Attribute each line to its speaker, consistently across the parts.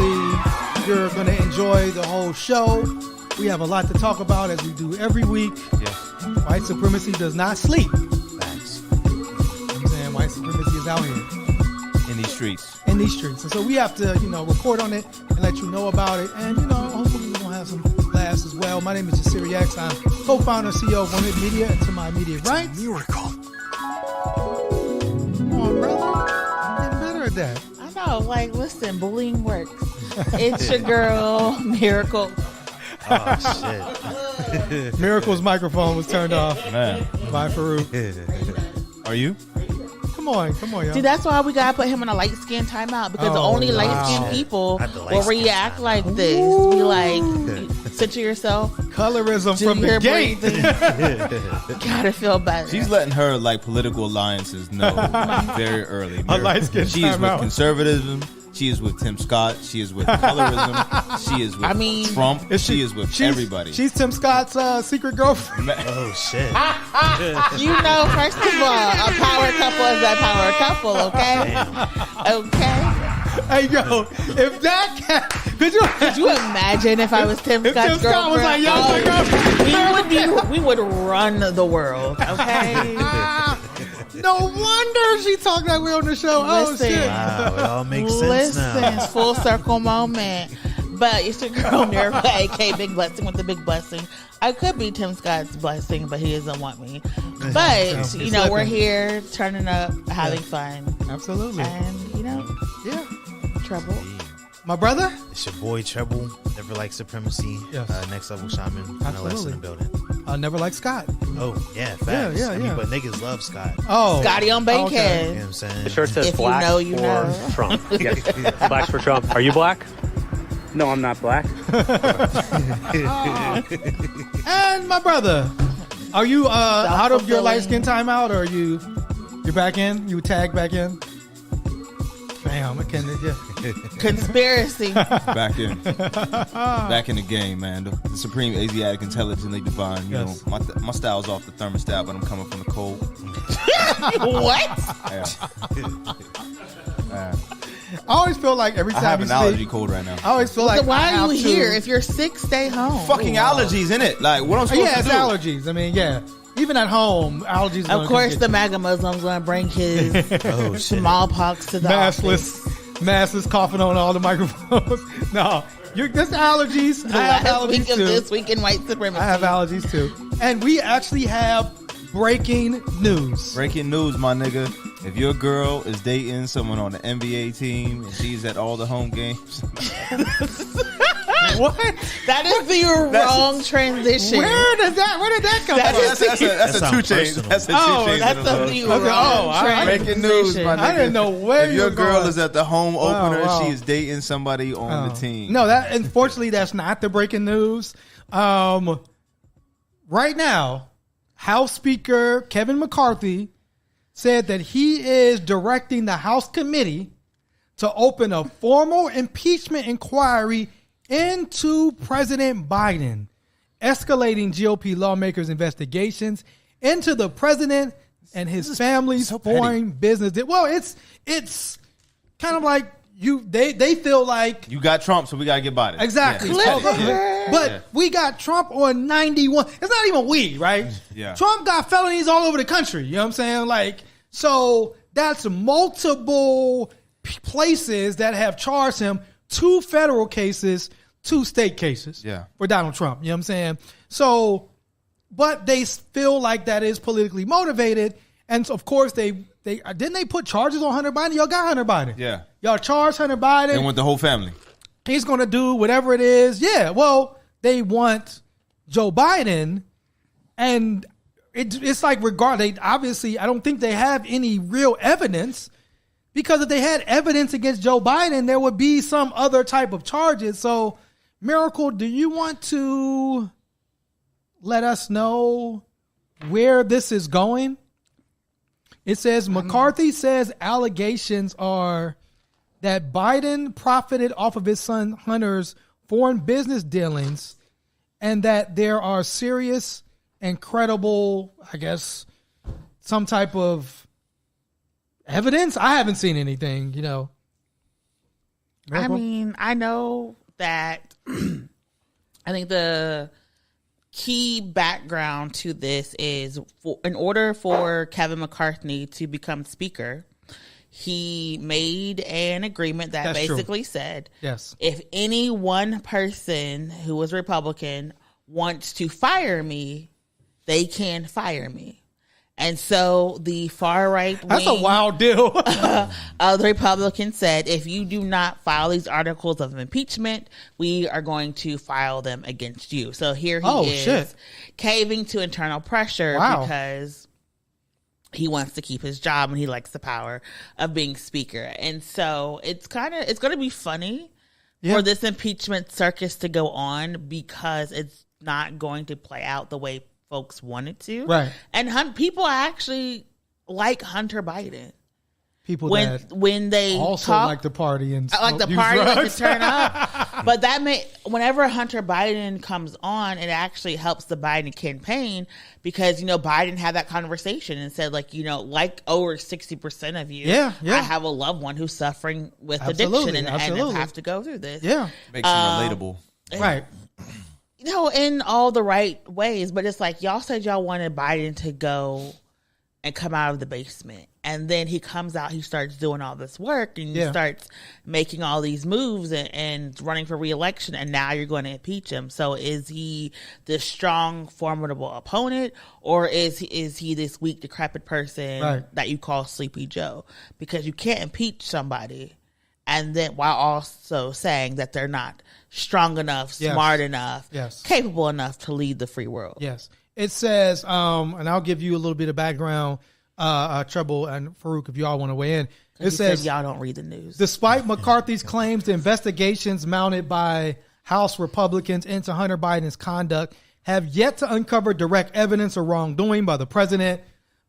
Speaker 1: hopefully you're going to enjoy the whole show. We have a lot to talk about as we do every week.
Speaker 2: Yes.
Speaker 1: White supremacy does not sleep.
Speaker 2: Facts.
Speaker 1: You know what I'm saying? White supremacy is out here.
Speaker 2: In these streets.
Speaker 1: In these streets. And so we have to, report on it and let you know about it. And, hopefully we're going to have some laughs as well. My name is Jasiri X. I'm co-founder and CEO of One Hit Media. And to my immediate right.
Speaker 3: Miracle.
Speaker 1: Come on, brother. I'm getting better at that.
Speaker 4: I know. Listen, bullying works. It's your girl, Miracle.
Speaker 3: Oh, shit.
Speaker 1: Miracle's microphone was turned off.
Speaker 2: Man.
Speaker 1: By Farouk.
Speaker 2: Are you?
Speaker 1: Come on, y'all.
Speaker 4: See, that's why we gotta put him in a light skin timeout because only light skinned people will react like this. Be like, center yourself.
Speaker 1: Colorism from the gate.
Speaker 4: Gotta feel better.
Speaker 2: She's letting her political alliances know very early.
Speaker 1: A light skin
Speaker 2: She is with
Speaker 1: timeout.
Speaker 2: conservatism. She is with Tim Scott. She is with colorism. She is with Trump. She is with everybody.
Speaker 1: She's Tim Scott's secret girlfriend.
Speaker 3: Oh, shit.
Speaker 4: First of all, a power couple is a power couple, okay?
Speaker 3: Damn.
Speaker 4: Okay.
Speaker 1: Hey, yo, if that cat...
Speaker 4: Could you imagine if I was Tim Scott's
Speaker 1: Tim Scott was like,
Speaker 4: girlfriend?
Speaker 1: yo, my girlfriend.
Speaker 4: We would run the world, okay?
Speaker 1: No wonder she talked that way on the show.
Speaker 4: Listen.
Speaker 1: Oh, shit.
Speaker 3: Wow, it all makes sense now.
Speaker 4: Listen, full circle moment. But it's your girl, Miracle, a.k.a. Big Blessing with the Big Blessing. I could be Tim Scott's blessing, but he doesn't want me. But, we're here, turning up, having fun.
Speaker 1: Absolutely.
Speaker 4: And,
Speaker 1: yeah.
Speaker 4: Trouble.
Speaker 1: My brother?
Speaker 3: It's your boy, Treble. Never Like Supremacy.
Speaker 1: Yes.
Speaker 3: Next Level Shaman.
Speaker 1: Absolutely.
Speaker 3: In the building.
Speaker 1: I'll never like Scott.
Speaker 3: Oh, yeah, facts.
Speaker 1: Yeah.
Speaker 3: I mean, but niggas love Scott.
Speaker 1: Oh.
Speaker 4: Scotty on Bankhead.
Speaker 1: Okay.
Speaker 3: You know what I'm saying?
Speaker 5: The shirt says
Speaker 4: If
Speaker 5: black
Speaker 4: you
Speaker 5: for
Speaker 4: know.
Speaker 5: Trump. Yes. Black's for Trump. Are you black? No, I'm not black.
Speaker 1: And my brother, are you out of your light skin timeout, or you're back in? You tagged back in? Damn, I can't. Yeah.
Speaker 4: Conspiracy.
Speaker 2: Back in the game, man. The supreme Asiatic, intelligently divine. You
Speaker 1: Yes.
Speaker 2: know, my style's off the thermostat, but I'm coming from the cold.
Speaker 4: What?
Speaker 2: Yeah.
Speaker 1: I always feel like every
Speaker 2: I
Speaker 1: time
Speaker 2: have
Speaker 1: you
Speaker 2: an allergy
Speaker 1: speak,
Speaker 2: cold right now.
Speaker 1: I always feel like
Speaker 4: So why
Speaker 1: I
Speaker 4: are
Speaker 1: have
Speaker 4: you
Speaker 1: to-
Speaker 4: here? If you're sick, stay home.
Speaker 2: Fucking allergies, innit? Like, what I'm supposed
Speaker 1: Yeah,
Speaker 2: to
Speaker 1: it's
Speaker 2: do?
Speaker 1: allergies. I mean, yeah. Even at home, allergies.
Speaker 4: Of course, the MAGA Muslim's gonna bring his
Speaker 3: Oh, shit.
Speaker 4: smallpox to the office.
Speaker 1: maskless coughing on all the microphones. No, this allergies.
Speaker 4: The
Speaker 1: I have
Speaker 4: last
Speaker 1: allergies
Speaker 4: week of
Speaker 1: too.
Speaker 4: this week in white supremacy.
Speaker 1: I have allergies too. And we actually have breaking news.
Speaker 2: Breaking news, my nigga. If your girl is dating someone on the NBA team and she's at all the home games,
Speaker 1: What?
Speaker 4: That is the wrong transition.
Speaker 1: Where did that come
Speaker 4: That
Speaker 1: from?
Speaker 4: is-
Speaker 2: that's a
Speaker 3: That
Speaker 2: two
Speaker 3: sounds
Speaker 2: chains.
Speaker 3: personal.
Speaker 2: That's a two
Speaker 1: Oh,
Speaker 2: chains.
Speaker 4: That's
Speaker 2: in
Speaker 4: the
Speaker 2: a row.
Speaker 4: wrong
Speaker 1: all right.
Speaker 2: Breaking news, my nigga.
Speaker 1: I didn't know where
Speaker 2: If
Speaker 1: you
Speaker 2: your
Speaker 1: were
Speaker 2: girl
Speaker 1: going.
Speaker 2: is at the home opener,
Speaker 1: wow.
Speaker 2: she is dating somebody on the team.
Speaker 1: No, that unfortunately that's not the breaking news. Right now, House Speaker Kevin McCarthy said that he is directing the House committee to open a formal impeachment inquiry into President Biden, escalating GOP lawmakers' investigations into the president and his family's foreign business. Well, it's kind of like they feel like
Speaker 2: You got Trump, so we gotta get Biden.
Speaker 1: exactly.
Speaker 2: Yeah.
Speaker 1: But we got Trump on 91. It's not even we, right?
Speaker 2: Yeah.
Speaker 1: Trump got felonies all over the country. You know what I'm saying? Like, so that's multiple places that have charged him, 2 federal cases, 2 state cases for Donald Trump. You know what I'm saying? So, but they feel like that is politically motivated. And so, of course, didn't they put charges on Hunter Biden? Y'all got Hunter Biden.
Speaker 2: Yeah.
Speaker 1: Y'all charged Hunter Biden.
Speaker 2: They want the whole family.
Speaker 1: He's going to do whatever it is. Yeah, well, they want Joe Biden, and it's like obviously, I don't think they have any real evidence, because if they had evidence against Joe Biden, there would be some other type of charges. So, Miracle, do you want to let us know where this is going? It says McCarthy says allegations are that Biden profited off of his son Hunter's foreign business dealings, and that there are serious and credible, I guess, some type of evidence. I haven't seen anything, Miracle?
Speaker 4: I mean, I know that I think the key background to this is in order for Kevin McCarthy to become speaker, he made an agreement that
Speaker 1: That's
Speaker 4: basically
Speaker 1: true.
Speaker 4: said,
Speaker 1: yes,
Speaker 4: if any one person who was Republican wants to fire me, they can fire me. And so the far right wing,
Speaker 1: that's a wild deal.
Speaker 4: the Republicans said, if you do not file these articles of impeachment, we are going to file them against you. So here he is caving to internal pressure because he wants to keep his job and he likes the power of being speaker. And so it's going to be funny for this impeachment circus to go on because it's not going to play out the way folks wanted to.
Speaker 1: Right.
Speaker 4: And people actually like Hunter Biden.
Speaker 1: People
Speaker 4: when they
Speaker 1: also
Speaker 4: talk,
Speaker 1: like the party and
Speaker 4: like the party like to turn up. But whenever Hunter Biden comes on, it actually helps the Biden campaign because, Biden had that conversation and said, like over 60% of you, I have a loved one who's suffering with addiction and have to go through this.
Speaker 1: Yeah.
Speaker 2: Makes them relatable.
Speaker 1: Right.
Speaker 4: In all the right ways, but it's like y'all said y'all wanted Biden to go and come out of the basement. And then he comes out, he starts doing all this work and he starts making all these moves and running for re-election. And now you're going to impeach him. So is he this strong, formidable opponent or is he this weak, decrepit person that you call Sleepy Joe? Because you can't impeach somebody and then while also saying that they're not strong enough, smart enough, capable enough to lead the free world.
Speaker 1: Yes. It says, and I'll give you a little bit of background, Treble and Farouk, if y'all want to weigh in. It says,
Speaker 4: y'all don't read the news.
Speaker 1: Despite McCarthy's claims, the investigations mounted by House Republicans into Hunter Biden's conduct have yet to uncover direct evidence or wrongdoing by the president.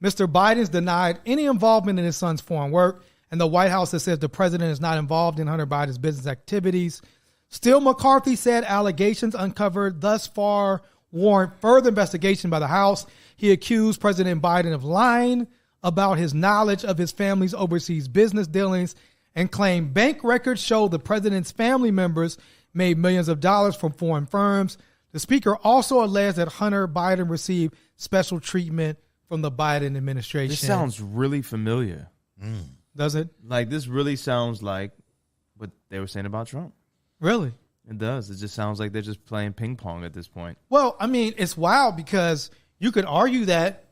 Speaker 1: Mr. Biden's denied any involvement in his son's foreign work, and the White House has said the president is not involved in Hunter Biden's business activities. Still, McCarthy said allegations uncovered thus far warrant further investigation by the House. He accused President Biden of lying about his knowledge of his family's overseas business dealings and claimed bank records show the president's family members made millions of dollars from foreign firms. The speaker also alleged that Hunter Biden received special treatment from the Biden administration.
Speaker 2: This sounds really familiar.
Speaker 1: Does it?
Speaker 2: Like, this really sounds like what they were saying about Trump.
Speaker 1: Really?
Speaker 2: It does. It just sounds like they're just playing ping pong at this point.
Speaker 1: Well, I mean, it's wild because you could argue that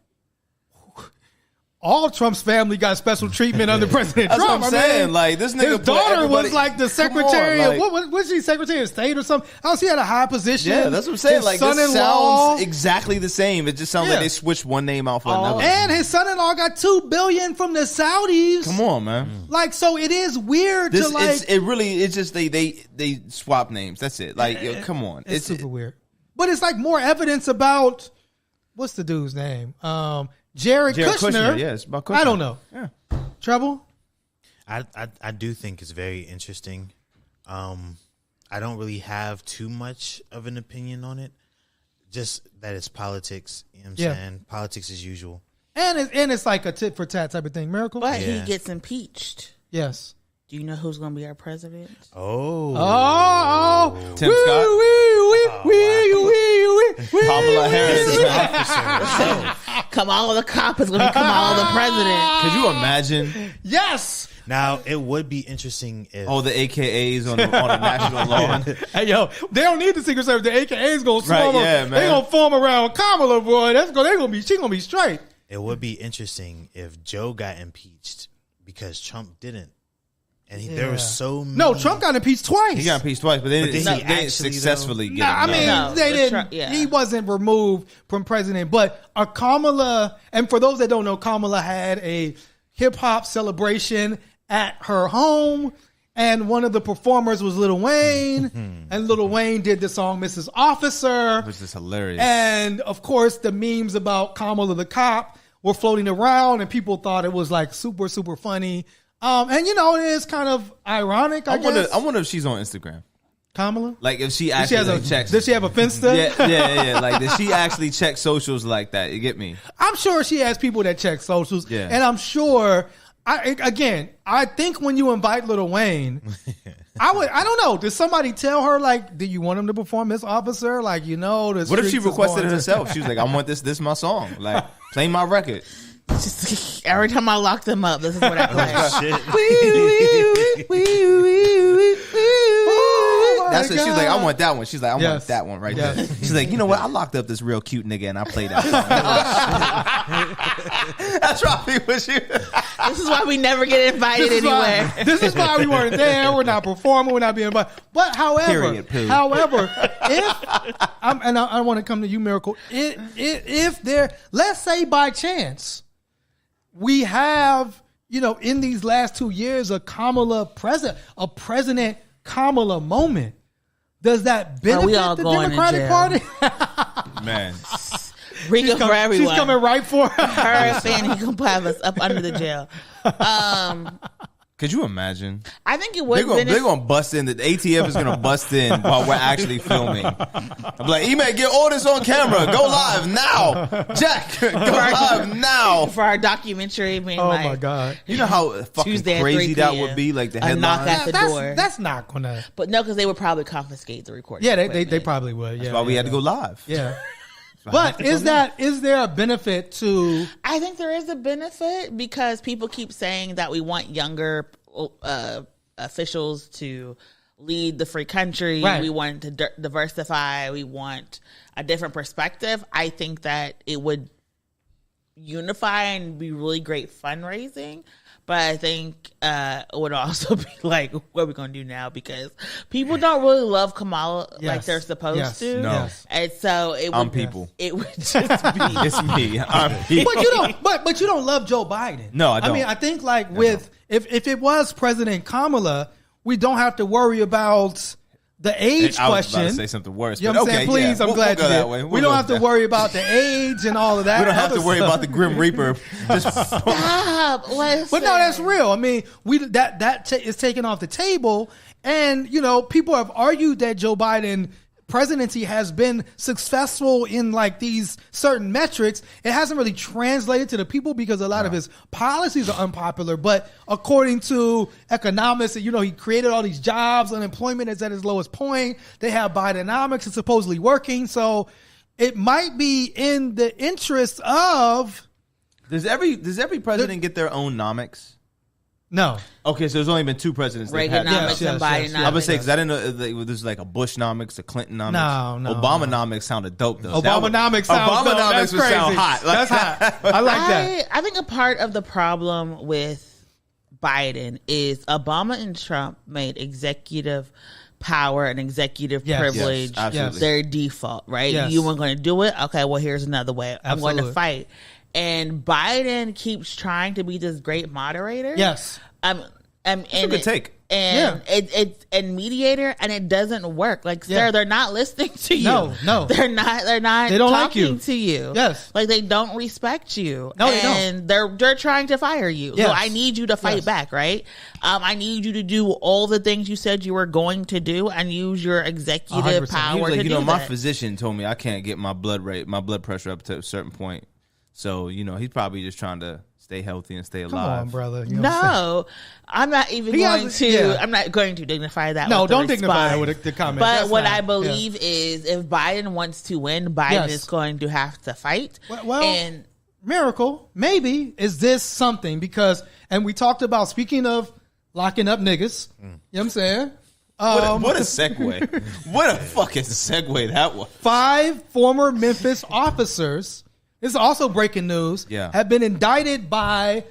Speaker 1: all Trump's family got special treatment under President
Speaker 2: That's
Speaker 1: Trump.
Speaker 2: What I'm saying. Like, this nigga
Speaker 1: his daughter was like the secretary of, what was she, Secretary of State or something? Oh, she had a high position.
Speaker 2: Yeah, that's what I'm saying.
Speaker 1: His
Speaker 2: like, this
Speaker 1: son-in-law,
Speaker 2: sounds exactly the same. It just sounds like they switched one name out for another.
Speaker 1: And his son-in-law got $2 billion from the Saudis.
Speaker 2: Come on, man.
Speaker 1: Like, so it is weird to like.
Speaker 2: It's just they swap names. That's it. Like, yo, come on.
Speaker 1: It's super weird. But it's like more evidence about, what's the dude's name? Jared Kushner.
Speaker 2: Yeah, it's about Kushner.
Speaker 1: I don't know.
Speaker 2: Yeah.
Speaker 1: Treble?
Speaker 3: I do think it's very interesting. I don't really have too much of an opinion on it. Just that it's politics. You know what I'm saying? Politics as usual.
Speaker 1: And it's like a tit for tat type of thing. Miracle?
Speaker 4: But he gets impeached.
Speaker 1: Yes.
Speaker 4: Do you know who's going to be our president?
Speaker 3: Oh.
Speaker 2: Tim Scott? Kamala Harris.
Speaker 4: Kamala Cop is going to be Kamala the president.
Speaker 2: Could you imagine?
Speaker 1: Yes.
Speaker 3: Now, it would be interesting if...
Speaker 2: Oh, the AKAs on the national lawn.
Speaker 1: Hey, yo, they don't need the Secret Service. The AKAs going to swarm
Speaker 2: man.
Speaker 1: They going to form around Kamala, boy. She going to be straight.
Speaker 3: It would be interesting if Joe got impeached because Trump didn't. And there were so many...
Speaker 1: No, Trump got impeached twice.
Speaker 2: He got impeached twice, but they didn't successfully get him.
Speaker 1: I mean, they didn't. He wasn't removed from president. But Kamala, and for those that don't know, Kamala had a hip-hop celebration at her home, and one of the performers was Lil Wayne, and Lil Wayne did the song Mrs. Officer.
Speaker 2: Which is hilarious.
Speaker 1: And, of course, the memes about Kamala the cop were floating around, and people thought it was, like, super, super funny. And it is kind of ironic, I guess.
Speaker 2: I wonder if she's on Instagram.
Speaker 1: Kamala?
Speaker 2: Like, if she actually checks.
Speaker 1: Does she have a Finsta?
Speaker 2: Yeah. Like, does she actually check socials like that? You get me?
Speaker 1: I'm sure she has people that check socials. Yeah. And I'm sure, I think when you invite Lil Wayne, I don't know. Did somebody tell her, like, do you want him to perform this, officer? Like, you know,
Speaker 2: what if she requested it herself? She was like, I want this my song. Like, play my record.
Speaker 4: Just, every time I lock them up, this is what I play.
Speaker 2: That's what she was like. I want that one. She's like, I want that one right there. She's like, you know what? I locked up this real cute nigga and I played that song. That's probably what she.
Speaker 4: This is why we never get invited anywhere.
Speaker 1: This is why we weren't there. We're not performing. We're not being invited. But however, if I want to come to you, Miracle. If there, let's say by chance, we have, you know, in these last 2 years, a President Kamala moment. Does that benefit the Democratic Party?
Speaker 2: Man.
Speaker 4: Rico for everyone.
Speaker 1: She's coming right for her.
Speaker 4: Her fan, he can have us up under the jail.
Speaker 2: Could you imagine?
Speaker 4: I think it would.
Speaker 2: They're going to bust in. The ATF is going to bust in while we're actually filming. I'm like, E-Man, get all this on camera. Go live now. Jack, go live now.
Speaker 4: For our documentary.
Speaker 1: My God.
Speaker 2: You know how fucking crazy that would be? Like the headline.
Speaker 4: Knock at the door.
Speaker 1: That's not going to.
Speaker 4: But no, because they would probably confiscate the recording.
Speaker 1: Yeah, they probably would. Yeah,
Speaker 2: that's why we had to go live.
Speaker 1: Yeah. But is there a benefit to?
Speaker 4: I think there is a benefit because people keep saying that we want younger officials to lead the free country. Right. We want to diversify. We want a different perspective. I think that it would unify and be really great fundraising. But I think it would also be like, what are we going to do now? Because people don't really love Kamala like they're supposed to.
Speaker 2: No.
Speaker 4: And so it would,
Speaker 2: I'm people.
Speaker 4: It would just be.
Speaker 2: It's me. I'm people.
Speaker 1: But you don't love Joe Biden.
Speaker 2: No, I don't.
Speaker 1: I mean, I think like if it was President Kamala, we don't have to worry about the age question. I was about to
Speaker 2: say something worse.
Speaker 1: You know what I'm saying? Please, I'm glad you did. We don't have to worry about the age and all of that.
Speaker 2: We don't have to worry about the Grim Reaper.
Speaker 4: Stop.
Speaker 1: But no, that's real. I mean, that is taken off the table. And, you know, people have argued that Joe Biden presidency has been successful in like these certain metrics. It hasn't really translated to the people because a lot of his policies are unpopular. But according to economists, you know, he created all these jobs. Unemployment is at its lowest point. They have Bidenomics. It's supposedly working. So it might be in the interest of.
Speaker 2: Does every president get their own nomics?
Speaker 1: No.
Speaker 2: Okay, so there's only been two presidents.
Speaker 4: Reaganomics and Bidenomics.
Speaker 2: I would say because I didn't know there's like a Bushnomics, a Clintonomics.
Speaker 1: No.
Speaker 2: Obamanomics sounded dope though.
Speaker 1: Obamanomics sounds dope. That's
Speaker 2: would
Speaker 1: crazy.
Speaker 2: Sound hot.
Speaker 1: That's hot. I like that.
Speaker 4: I think a part of the problem with Biden is Obama and Trump made executive power and executive privilege their default, right?
Speaker 1: Yes.
Speaker 4: You weren't going to do it? Okay, well, here's another way. I'm
Speaker 1: Absolutely.
Speaker 4: going to fight. And Biden keeps trying to be this great moderator.
Speaker 1: Yes.
Speaker 2: It's a good take.
Speaker 4: And it's mediator, and it doesn't work. Like, sir, they're not listening to you.
Speaker 1: No.
Speaker 4: They're not
Speaker 1: they don't
Speaker 4: talking
Speaker 1: like you.
Speaker 4: to you.
Speaker 1: Yes.
Speaker 4: Like, they don't respect you.
Speaker 1: No, they don't.
Speaker 4: And they're trying to fire you.
Speaker 1: Yes.
Speaker 4: So I need you to fight back, right? I need you to do all the things you said you were going to do and use your executive
Speaker 1: 100%.
Speaker 4: power
Speaker 2: He was like,
Speaker 4: to
Speaker 2: you
Speaker 4: do
Speaker 2: know, my
Speaker 4: that.
Speaker 2: physician told me I can't get my blood pressure up to a certain point. So, you know, he's probably just trying to stay healthy and stay alive.
Speaker 1: Come on, brother. You know
Speaker 4: I'm not even going to. I'm not going to dignify that.
Speaker 1: No,
Speaker 4: with the
Speaker 1: don't dignify it
Speaker 4: response.
Speaker 1: with the comment.
Speaker 4: But
Speaker 1: That's
Speaker 4: what
Speaker 1: not-
Speaker 4: I believe is, if Biden wants to win, Biden is going to have to fight.
Speaker 1: Well, Miracle, maybe is this something because, and we talked about, speaking of locking up niggas. You know what I'm saying?
Speaker 2: What a segue. What a fucking segue that was.
Speaker 1: 5 former Memphis officers. This is also breaking news. Have been indicted by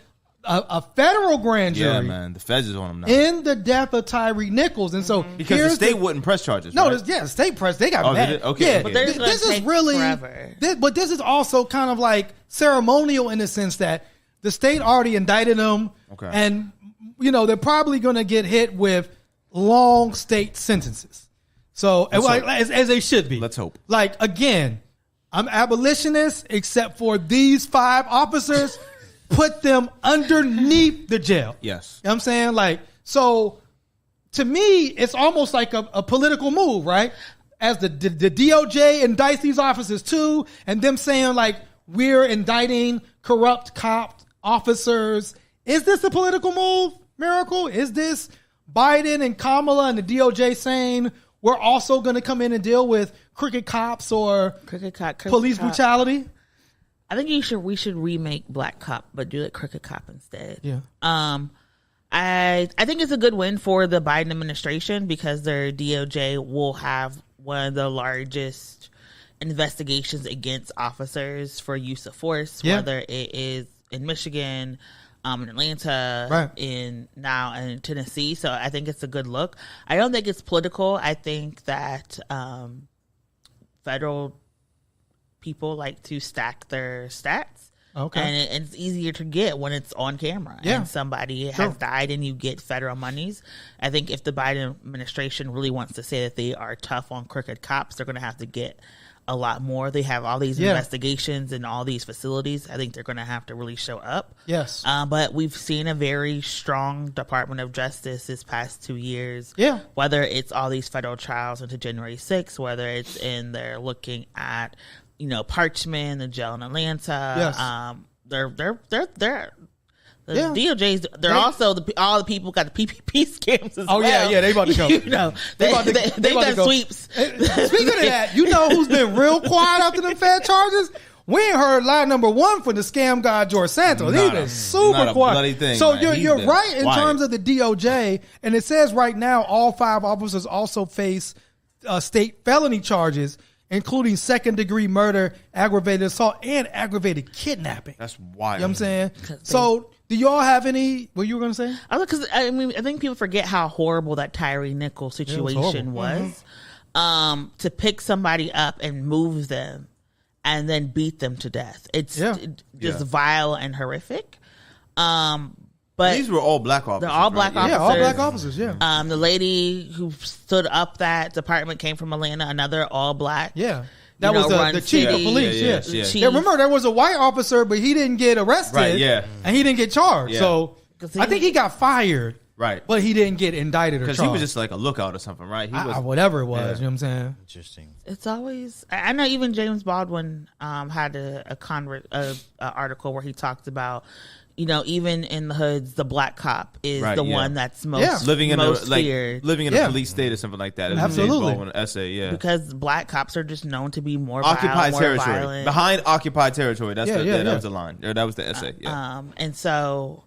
Speaker 1: a federal grand jury.
Speaker 2: Yeah, man. The feds is on them now.
Speaker 1: In the death of Tyre Nichols. And so
Speaker 2: because the state wouldn't press charges.
Speaker 1: No,
Speaker 2: right?
Speaker 1: state press. They got mad.
Speaker 2: Okay.
Speaker 1: Yeah,
Speaker 4: but this
Speaker 1: is really
Speaker 4: forever.
Speaker 1: But this is also kind of like ceremonial in the sense that the state already indicted them.
Speaker 2: Okay.
Speaker 1: And, you know, they're probably going to get hit with long state sentences. So, as they should be.
Speaker 2: Let's hope.
Speaker 1: Like, again, I'm abolitionist, except for these 5 officers, put them underneath the jail.
Speaker 2: Yes.
Speaker 1: You know what I'm saying? Like, so to me, it's almost like a political move, right? As the DOJ indicts these officers too, and them saying like, we're indicting corrupt cop officers. Is this a political move, Miracle? Is this Biden and Kamala and the DOJ saying we're also going to come in and deal with crooked cops or police brutality?
Speaker 4: I think we should remake Black Cop, but do it Crooked Cop instead.
Speaker 1: Yeah.
Speaker 4: I think it's a good win for the Biden administration because their DOJ will have one of the largest investigations against officers for use of force, whether it is in Michigan, in Atlanta, in Tennessee. So I think it's a good look. I don't think it's political. I think that federal people like to stack their stats. Okay. And it's easier to get when it's on camera and somebody has died and you get federal monies. I think if the Biden administration really wants to say that they are tough on crooked cops, they're going to have to get a lot more. They have all these investigations and all these facilities. I think they're going to have to really show up.
Speaker 1: Yes.
Speaker 4: But we've seen a very strong Department of Justice this past 2 years.
Speaker 1: Yeah.
Speaker 4: Whether it's all these federal trials into January 6th, whether it's in there looking at Parchman, the jail in Atlanta.
Speaker 1: Yes.
Speaker 4: They're the DOJ's. They're also all the people got the PPP scams as well.
Speaker 1: Oh yeah, they about to go.
Speaker 4: They've done sweeps.
Speaker 1: Speaking of that, who's been real quiet after the Fed charges? We ain't heard line number one for the scam guy George Santos. He's been super quiet.
Speaker 2: Thing,
Speaker 1: so
Speaker 2: man.
Speaker 1: you're right in terms of the DOJ, and it says right now all 5 officers also face state felony charges, including second-degree murder, aggravated assault, and aggravated kidnapping.
Speaker 2: That's wild.
Speaker 1: You know what I'm saying? So, do y'all have any? What you were going to say?
Speaker 4: I think people forget how horrible that Tyre Nichols situation was. To pick somebody up and move them and then beat them to death. It's just vile and horrific. But
Speaker 2: these were all black officers.
Speaker 4: They're all black officers.
Speaker 1: Yeah, all black officers, yeah.
Speaker 4: The lady who stood up that department came from Atlanta, another all black.
Speaker 1: Yeah. That was the chief of police. Yeah. Remember, there was a white officer, but he didn't get arrested.
Speaker 2: Right, yeah.
Speaker 1: And he didn't get charged.
Speaker 2: Yeah.
Speaker 1: So I think he got fired.
Speaker 2: Right.
Speaker 1: But he didn't get indicted or charged.
Speaker 2: Because he was just like a lookout or something, right? He was
Speaker 1: whatever it was, you know what I'm saying?
Speaker 3: Interesting.
Speaker 4: It's always, I know even James Baldwin had a article where he talked about, even in the hoods, the black cop is the one that's most
Speaker 2: living in
Speaker 4: feared.
Speaker 2: Living in a police state or something like that.
Speaker 1: Absolutely.
Speaker 2: An essay,
Speaker 4: because black cops are just known to be more
Speaker 2: occupied territory.
Speaker 4: Violent.
Speaker 2: Behind occupied territory. That was the line. That was the essay.
Speaker 4: And so,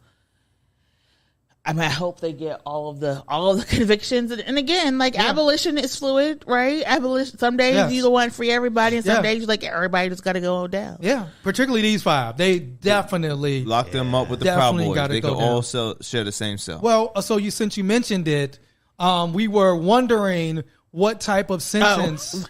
Speaker 4: I hope they get all of the convictions. And again, abolition is fluid, right? Abolition. Some days you want to free everybody, and some days you everybody just got to go down.
Speaker 1: Yeah, particularly these 5. They definitely
Speaker 2: lock them up with the Proud Boys. They could all share the same cell.
Speaker 1: Well, so since you mentioned it, we were wondering what type of sentence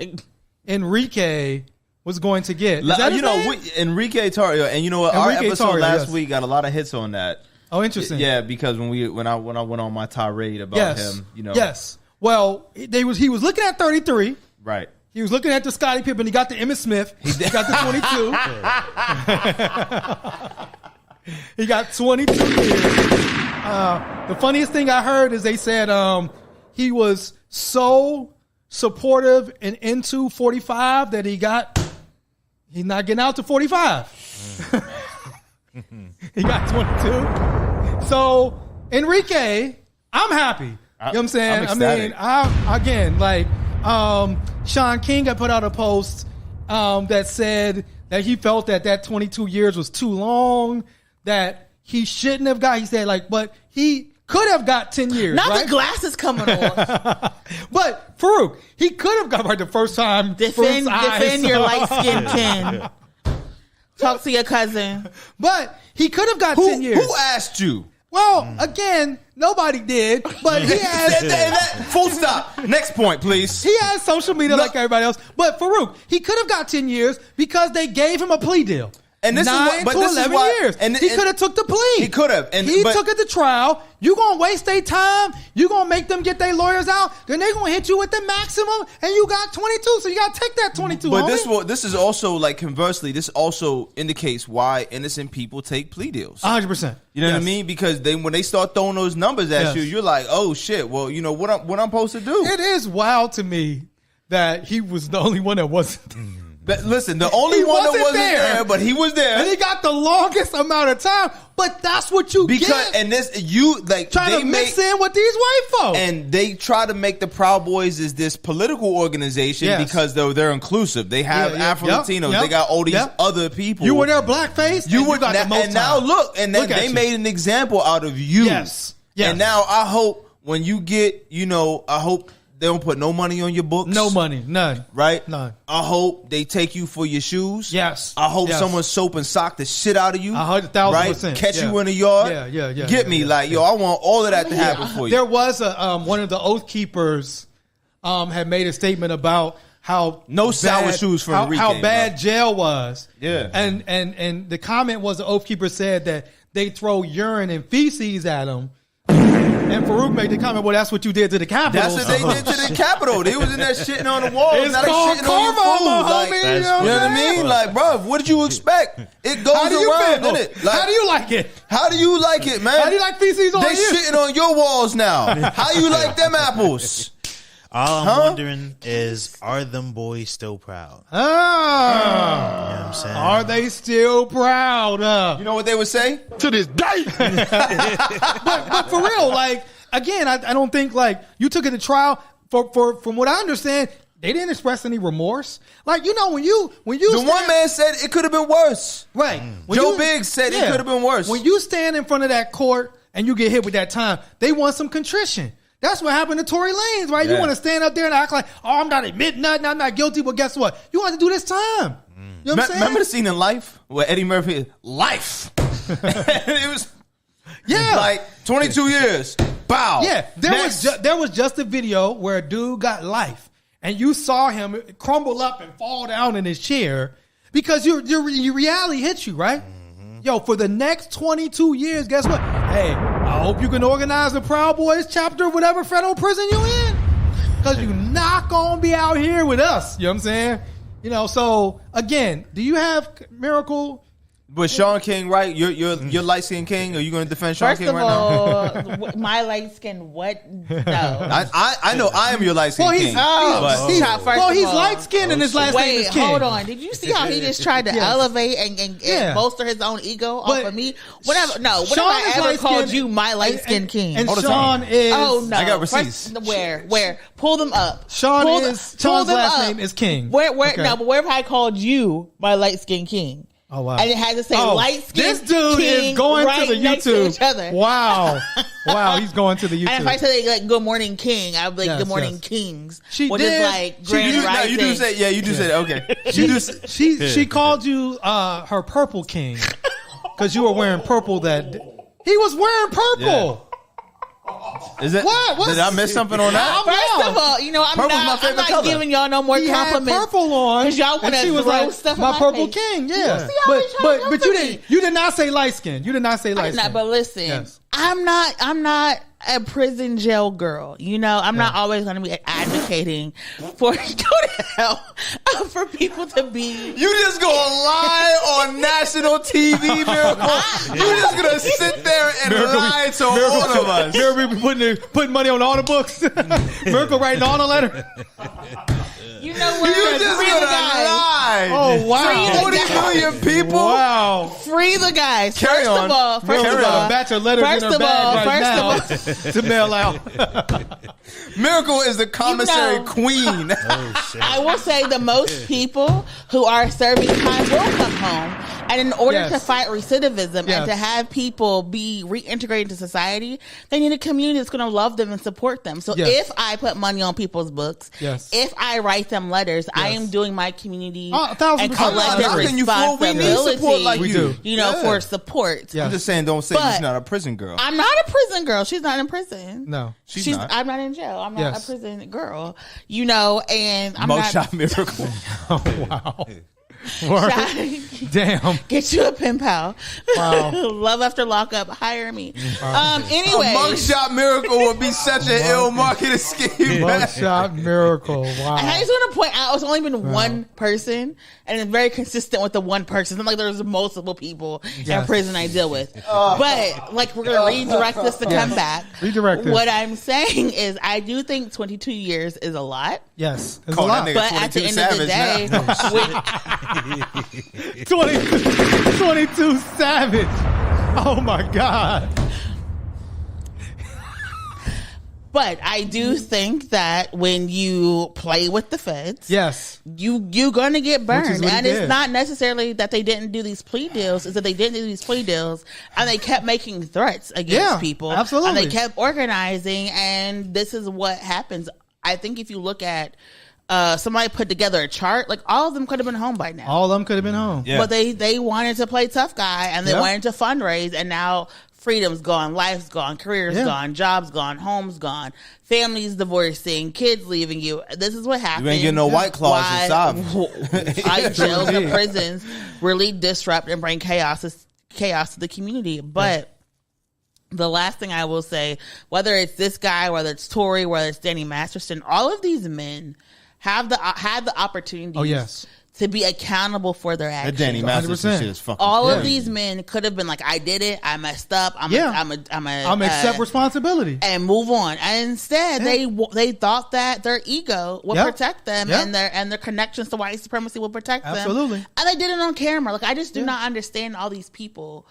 Speaker 1: Enrique was going to get.
Speaker 2: Enrique Tarrior, and our episode last week got a lot of hits on that.
Speaker 1: Oh, interesting.
Speaker 2: Yeah, because when I went on my tirade about him,
Speaker 1: Yes. Well, he was looking at 33.
Speaker 2: Right.
Speaker 1: He was looking at the Scottie Pippen. He got the Emmitt Smith. He got the 22. He got 22 years. The funniest thing I heard is they said he was so supportive and into 45 that he's not getting out to 45. He got 22. So, Enrique, I'm happy. You know what I'm saying? Sean King had put out a post that said that he felt that 22 years was too long, that he shouldn't have got, he said, but he could have got 10 years.
Speaker 4: Not
Speaker 1: right?
Speaker 4: the glasses coming on.
Speaker 1: But, Farouk, he could have got right the first time.
Speaker 4: Defend your light-skinned kin. Talk to your cousin.
Speaker 1: But he could have got 10 years.
Speaker 2: Who asked you?
Speaker 1: Well, again, nobody did. But he has...
Speaker 2: Full stop. Next point, please.
Speaker 1: He has social media like everybody else. But Farouk, he could have got 10 years because they gave him a plea deal.
Speaker 2: And this
Speaker 1: 9 to 11 years. And he could have took the plea.
Speaker 2: He could have.
Speaker 1: He took it to trial. You gonna waste their time. You gonna make them get their lawyers out. Then they gonna hit you with the maximum. And you got 22. So you gotta take that 22.
Speaker 2: But
Speaker 1: homie.
Speaker 2: this is also conversely. This also indicates why innocent people take plea deals.
Speaker 1: 100%.
Speaker 2: You know what I mean? Because when they start throwing those numbers at you, you're like, oh shit. Well, what I'm supposed to do.
Speaker 1: It is wild to me that he was the only one that wasn't
Speaker 2: But listen, the only one that wasn't there, but he was there,
Speaker 1: and he got the longest amount of time. But that's what you get.
Speaker 2: And this you like
Speaker 1: trying to mix in with these white folks,
Speaker 2: and they try to make the Proud Boys is this political organization because they're inclusive. They have Afro Latinos. They got all these other people.
Speaker 1: You were their blackface.
Speaker 2: You were got the most. And now look, and then they made an example out of you.
Speaker 1: Yes.
Speaker 2: And now I hope when you get, I hope. They don't put no money on your books.
Speaker 1: No money. None.
Speaker 2: Right?
Speaker 1: None.
Speaker 2: I hope they take you for your shoes.
Speaker 1: Yes.
Speaker 2: I hope someone soap and sock the shit out of you.
Speaker 1: 100,000%.
Speaker 2: Right? Catch you in the yard.
Speaker 1: Yeah.
Speaker 2: Get me. Like, I want all of that to happen for you.
Speaker 1: There was one of the Oath Keepers had made a statement about how
Speaker 2: sour shoes for Enrique.
Speaker 1: How bad jail was.
Speaker 2: Yeah.
Speaker 1: And the comment was the Oath Keeper said that they throw urine and feces at him. And Farouk made the comment, well, that's what you did to the Capitol.
Speaker 2: That's what they did to the Capitol. They was in there shitting on the walls.
Speaker 1: It's
Speaker 2: now
Speaker 1: called
Speaker 2: they shitting on your food.
Speaker 1: Like,
Speaker 2: you know what I mean? Like, bro, what did you expect? It goes around, doesn't it? Like,
Speaker 1: how do you like it?
Speaker 2: How do you like it, man?
Speaker 1: How do you like feces on you?
Speaker 2: They shitting on your walls now. How you like them apples?
Speaker 3: All I'm wondering is, are them boys still proud?
Speaker 1: You know
Speaker 3: what I'm saying?
Speaker 1: Are they still proud?
Speaker 2: You know what they would say?
Speaker 6: To this day.
Speaker 1: but for real, like, again, I don't think, like, you took it to trial. From what I understand, they didn't express any remorse. Like, when you
Speaker 2: one man said it could have been worse.
Speaker 1: Right.
Speaker 2: Joe Biggs said it could have been worse.
Speaker 1: When you stand in front of that court and you get hit with that time, they want some contrition. That's what happened to Tory Lanez, right? You want to stand up there and act like, I'm not admitting nothing, I'm not guilty, but guess what? You want to do this time. You know what I'm saying?
Speaker 2: Remember the scene in Life where Eddie Murphy, Life. It was like 22 years. Bow.
Speaker 1: Yeah, there was just a video where a dude got life, and you saw him crumble up and fall down in his chair because your reality hits you, right? Yo, for the next 22 years, guess what? Hey, I hope you can organize the Proud Boys chapter of whatever federal prison you in, because you're not gonna be out here with us. You know what I'm saying? So again, do you have Miracle?
Speaker 2: But Sean King, right? You're light-skinned King. Are you going to defend Sean King right now?
Speaker 4: First of all, my light-skinned what? No.
Speaker 2: I know I am your light-skinned King.
Speaker 1: He's light-skinned and his last name is King.
Speaker 4: Hold on. Did you see how he just tried to elevate and bolster his own ego off of me? Whatever. No. What have I ever called you my light-skinned King?
Speaker 1: And Sean is...
Speaker 4: Oh, no.
Speaker 2: I got receipts.
Speaker 4: Where? Pull them up.
Speaker 1: Sean's last name is King.
Speaker 4: No, but where have I called you my light-skinned King?
Speaker 1: Oh, wow.
Speaker 4: And it had to say light skin.
Speaker 1: This dude is going to the YouTube. Wow. He's going to the YouTube.
Speaker 4: And if I say like Good Morning King, I would be like Good Morning Kings.
Speaker 1: She
Speaker 4: which
Speaker 1: did.
Speaker 4: Is like Grand Rising.
Speaker 2: You do say, you do say that. Okay.
Speaker 1: She called you her Purple King because you were wearing purple that he was wearing purple.
Speaker 2: Yeah. Is it? What? Did I miss something on that?
Speaker 4: First of all, I'm not giving y'all no more compliments.
Speaker 1: Had purple on
Speaker 4: because y'all want to throw
Speaker 1: like,
Speaker 4: stuff.
Speaker 1: My Purple King, yeah. But you did not say light skin. You did not say light skin.
Speaker 4: But listen, I'm not a prison jail girl. I'm not always going to be advocating for go to hell for people to be.
Speaker 2: You just gonna lie on national TV, Miracle? You just gonna sit there and lie to all of us?
Speaker 1: Miracle be putting money on all the books. Miracle writing all the letters.
Speaker 4: You know what?
Speaker 2: You just
Speaker 4: free
Speaker 2: gonna
Speaker 4: the guys.
Speaker 2: lie.
Speaker 1: Oh wow!
Speaker 2: 40 million people.
Speaker 1: Wow!
Speaker 4: Free the guys.
Speaker 2: Carry on.
Speaker 1: First of all, a batch of letters in her bag right now to mail out.
Speaker 2: Miracle is the commissary queen.
Speaker 4: I will say the most people who are serving time will come home. And in order to fight recidivism and to have people be reintegrated into society, they need a community that's going to love them and support them. So if I put money on people's books, if I write them letters, I am doing my community and collective responsibility, for support.
Speaker 2: I'm just saying, don't say she's not a prison girl.
Speaker 4: I'm not a prison girl. She's not in prison.
Speaker 2: No, she's not.
Speaker 4: I'm not in jail. I'm not a prison girl. And I'm not.
Speaker 2: Shot Miracle.
Speaker 1: Oh, wow. Damn.
Speaker 4: Get you a pen pal.
Speaker 1: Wow.
Speaker 4: Love after lockup. Hire me.
Speaker 2: A
Speaker 4: Anyway.
Speaker 2: mugshot miracle would be such an ill marketing scheme.
Speaker 1: Mugshot miracle. Wow.
Speaker 4: I just want to point out, it's only been one person, and it's very consistent with the one person. It's not like there's multiple people in prison I deal with. But, like, we're going to redirect this to come back.
Speaker 1: Redirect this.
Speaker 4: What I'm saying is, I do think 22 years is a lot.
Speaker 1: Yes. It's
Speaker 2: Call
Speaker 1: a lot.
Speaker 2: that nigga
Speaker 4: But at the
Speaker 2: 22
Speaker 4: end of the day,
Speaker 2: Savage
Speaker 1: 22 Savage. Oh, my God.
Speaker 4: but I do think that when you play with the feds,
Speaker 1: Yes.
Speaker 4: you're going to get burned.
Speaker 1: Which is what he
Speaker 4: And it's
Speaker 1: did.
Speaker 4: not necessarily that they didn't do these plea deals, it's that they didn't do these plea deals and they kept making threats against people.
Speaker 1: Absolutely.
Speaker 4: And they kept organizing, and this is what happens. I think if you look at somebody put together a chart, like all of them could have been home by now.
Speaker 1: All of them could have been home.
Speaker 2: Yeah.
Speaker 4: But they wanted to play tough guy, and they
Speaker 1: Yep.
Speaker 4: wanted to fundraise, and now freedom's gone, life's gone, career's
Speaker 1: Yeah.
Speaker 4: gone, job's gone, home's gone, families divorcing, kids leaving you. This is what happens.
Speaker 2: You ain't getting no White Claws
Speaker 4: Why
Speaker 2: inside.
Speaker 4: jails and prisons really disrupt and bring chaos to the community. But the last thing I will say, whether it's this guy, whether it's Tory, whether it's Danny Masterson, all of these men had the opportunity to be accountable for their
Speaker 2: That
Speaker 4: actions.
Speaker 2: Danny Masterson
Speaker 1: 100%.
Speaker 2: shit is fucking
Speaker 4: All of
Speaker 2: crazy.
Speaker 4: these men could have been like, I did it, I messed up, I'm
Speaker 1: accept responsibility.
Speaker 4: and move on. And instead, they thought that their ego would protect them, and their connections to white supremacy would protect them.
Speaker 1: Absolutely.
Speaker 4: And they did it on camera. Like, I just do not understand all these people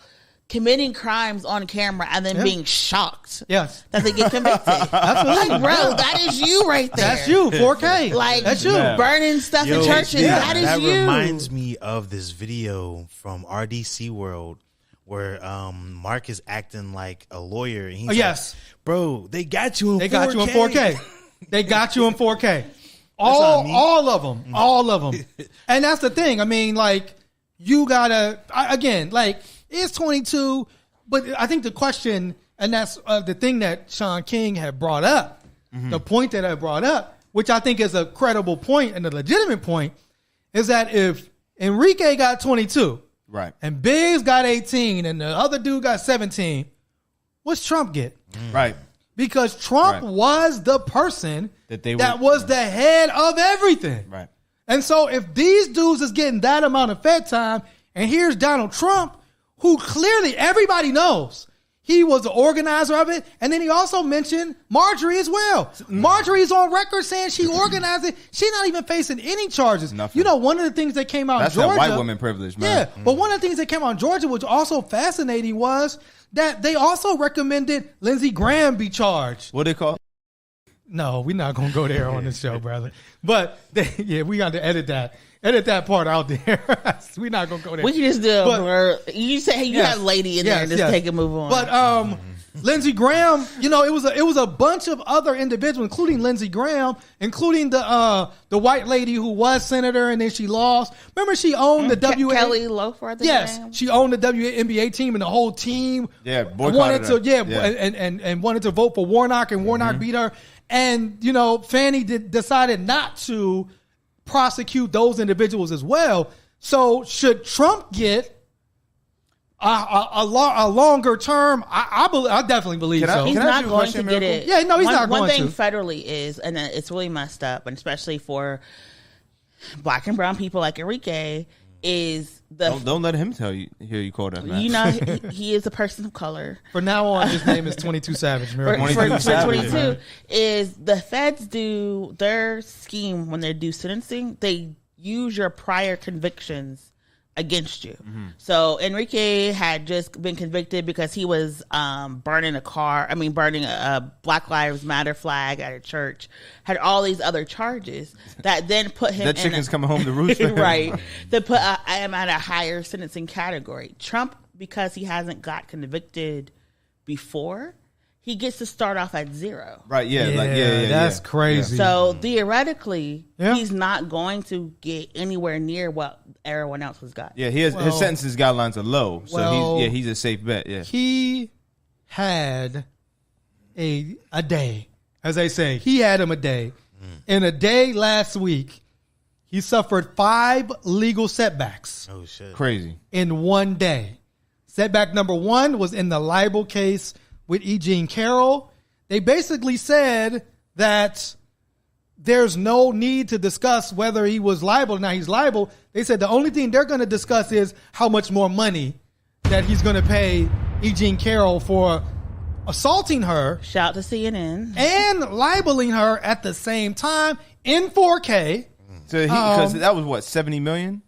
Speaker 4: committing crimes on camera and then being shocked
Speaker 1: Yes.
Speaker 4: that they get convicted. Absolutely. Like, bro, that is you right there.
Speaker 1: That's you. 4K.
Speaker 4: Like,
Speaker 1: that's you.
Speaker 4: burning stuff in churches. That is
Speaker 3: that
Speaker 4: you.
Speaker 3: reminds me of this video from RDC World where Mark is acting like a lawyer. And he's
Speaker 1: yes.
Speaker 3: like, bro, they got you in 4K.
Speaker 1: They got you in 4K. They got you in 4K. All of them. All of them. And that's the thing. I mean, like, you gotta, again, like, it's 22, but I think the question, and that's the thing that Sean King had brought up, the point that I brought up, which I think is a credible point and a legitimate point, is that if Enrique got 22,
Speaker 2: Right.
Speaker 1: and Biggs got 18, and the other dude got 17, what's Trump get?
Speaker 2: Right.
Speaker 1: Because Trump was the person
Speaker 2: that
Speaker 1: was the head of everything.
Speaker 2: Right.
Speaker 1: And so if these dudes is getting that amount of Fed time, and here's Donald Trump, who clearly everybody knows he was the organizer of it, and then he also mentioned Marjorie as well. Marjorie's on record saying she organized it. She's not even facing any charges.
Speaker 2: Nothing.
Speaker 1: You know, one of the things that came out
Speaker 2: That's
Speaker 1: in Georgia,
Speaker 2: that white woman privilege, man.
Speaker 1: yeah, but one of the things that came out in Georgia, which also fascinating, was that they also recommended Lindsey Graham be charged.
Speaker 2: What they call?
Speaker 1: No, we're not going to go there on this show, brother. But we got to edit that. Edit that part out there. We're not going to go there.
Speaker 4: We can just do a blur. You say, hey, you have lady in there and just take a move on.
Speaker 1: But Lindsey Graham, you know, it was a bunch of other individuals, including Lindsey Graham, including the white lady who was senator and then she lost. Remember, she owned the WNBA.
Speaker 4: Kelly Loeffler.
Speaker 1: Yes, she owned the WNBA team, and the whole team wanted to and wanted to vote for Warnock, and Warnock beat her. And you know, Fannie decided not to prosecute those individuals as well. So should Trump get a longer term? I definitely believe so.
Speaker 4: He's not going to get it.
Speaker 1: Yeah, no, he's not going to.
Speaker 4: One thing federally is, and it's really messed up, and especially for black and brown people like Enrique, is
Speaker 2: don't let him hear you call that, man.
Speaker 4: You know, he is a person of color.
Speaker 1: For now on, his name is 22 Savage.
Speaker 4: For 22 is the feds do their scheme when they do sentencing. They use your prior convictions against you. So Enrique had just been convicted because he was burning a Black Lives Matter flag at a church, had all these other charges that then put him
Speaker 2: that chicken's coming home to roost.
Speaker 4: right, that put him at a higher sentencing category. Trump, because he hasn't got convicted before, he gets to start off at 0.
Speaker 2: Right, yeah.
Speaker 1: That's crazy.
Speaker 4: So theoretically, he's not going to get anywhere near what everyone else has got.
Speaker 2: Yeah, his sentences guidelines are low. So he's a safe bet, yeah.
Speaker 1: He had a day, as they say. He had him a day. In a day last week, he suffered 5 legal setbacks.
Speaker 3: Oh shit!
Speaker 2: Crazy.
Speaker 1: In one day. Setback number 1 was in the libel case with E. Jean Carroll. They basically said that there's no need to discuss whether he was liable or not. He's liable. They said the only thing they're going to discuss is how much more money that he's going to pay E. Jean Carroll for assaulting her.
Speaker 4: Shout to CNN.
Speaker 1: And libeling her at the same time in 4K.
Speaker 2: So because that was what, $70 million?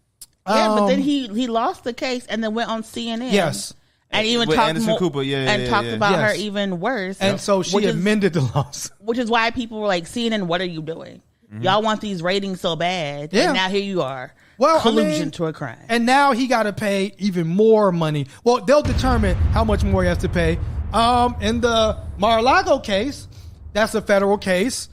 Speaker 4: Yeah, but then he lost the case and then went on CNN.
Speaker 1: Yes.
Speaker 4: And even
Speaker 2: With
Speaker 4: talked
Speaker 2: Anderson Cooper,
Speaker 4: talked about
Speaker 1: Yes.
Speaker 4: her even worse.
Speaker 1: And so she amended the laws.
Speaker 4: Which is why people were like, CNN, what are you doing? Y'all want these ratings so bad.
Speaker 1: Yeah.
Speaker 4: And now here you are.
Speaker 1: Well,
Speaker 4: collusion to a crime.
Speaker 1: And now he got to pay even more money. Well, they'll determine how much more he has to pay. In the Mar-a-Lago case, that's a federal case.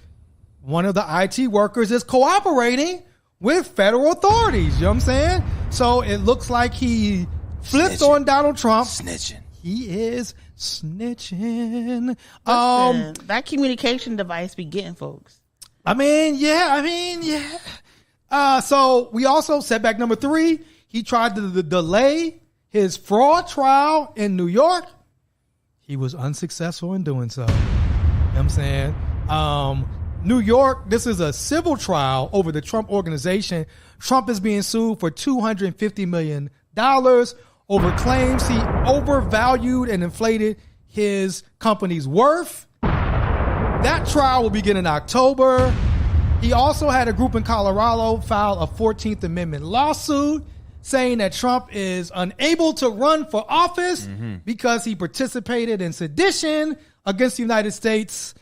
Speaker 1: One of the IT workers is cooperating with federal authorities. You know what I'm saying? So it looks like he flipped on Donald Trump.
Speaker 2: Snitching.
Speaker 1: He is snitching.
Speaker 4: Listen, that communication device be getting folks.
Speaker 1: I mean, yeah. So we also, setback number 3, he tried to delay his fraud trial in New York. He was unsuccessful in doing so. You know what I'm saying? New York, this is a civil trial over the Trump organization. Trump is being sued for $250 million over claims he overvalued and inflated his company's worth. That trial will begin in October. He also had a group in Colorado file a 14th Amendment lawsuit saying that Trump is unable to run for office because he participated in sedition against the United States.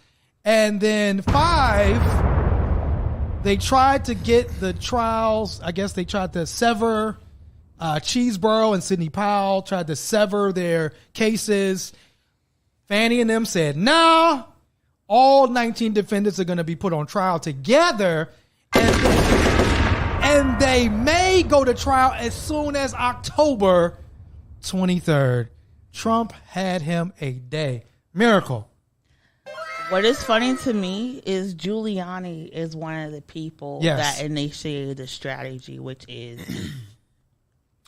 Speaker 1: And then 5, they tried to get the trials. I guess they tried to sever Cheeseborough and Sidney Powell, tried to sever their cases. Fannie and them said, no, all 19 defendants are going to be put on trial together. And they may go to trial as soon as October 23rd. Trump had him a day. Miracle.
Speaker 4: What is funny to me is Giuliani is one of the people that initiated the strategy, which is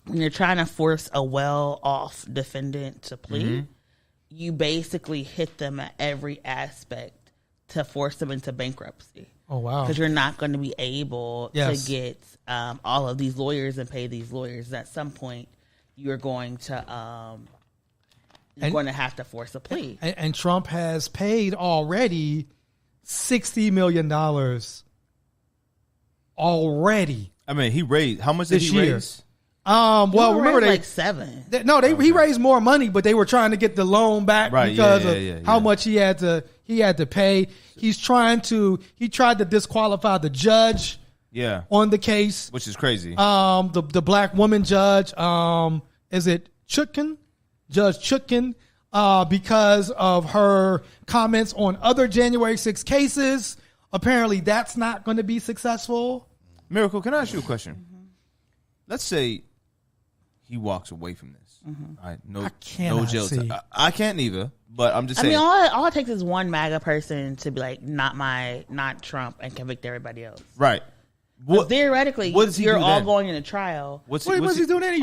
Speaker 4: when you're trying to force a well-off defendant to plea, you basically hit them at every aspect to force them into bankruptcy.
Speaker 1: Oh, wow.
Speaker 4: Because you're not going to be able to get all of these lawyers and pay these lawyers. At some point, you're going to have to force a plea.
Speaker 1: And Trump has paid already $60 million already.
Speaker 2: I mean, he raised, how much did he raise?
Speaker 1: Well, remember they
Speaker 4: like 7.
Speaker 1: He raised more money, but they were trying to get the loan back because of how much he had to pay. He tried to disqualify the judge on the case,
Speaker 2: which is crazy.
Speaker 1: The black woman judge, is it Chutkan? Judge Chutkan, because of her comments on other January 6 cases. Apparently that's not going to be successful.
Speaker 2: Miracle, can I ask you a question? Let's say he walks away from this. All right, no jail time. I can't either, but I'm just saying.
Speaker 4: I mean, all it takes is one MAGA person to be like, not Trump, and convict everybody else.
Speaker 2: Right.
Speaker 4: Theoretically, you're all going into trial.
Speaker 1: What's he doing? He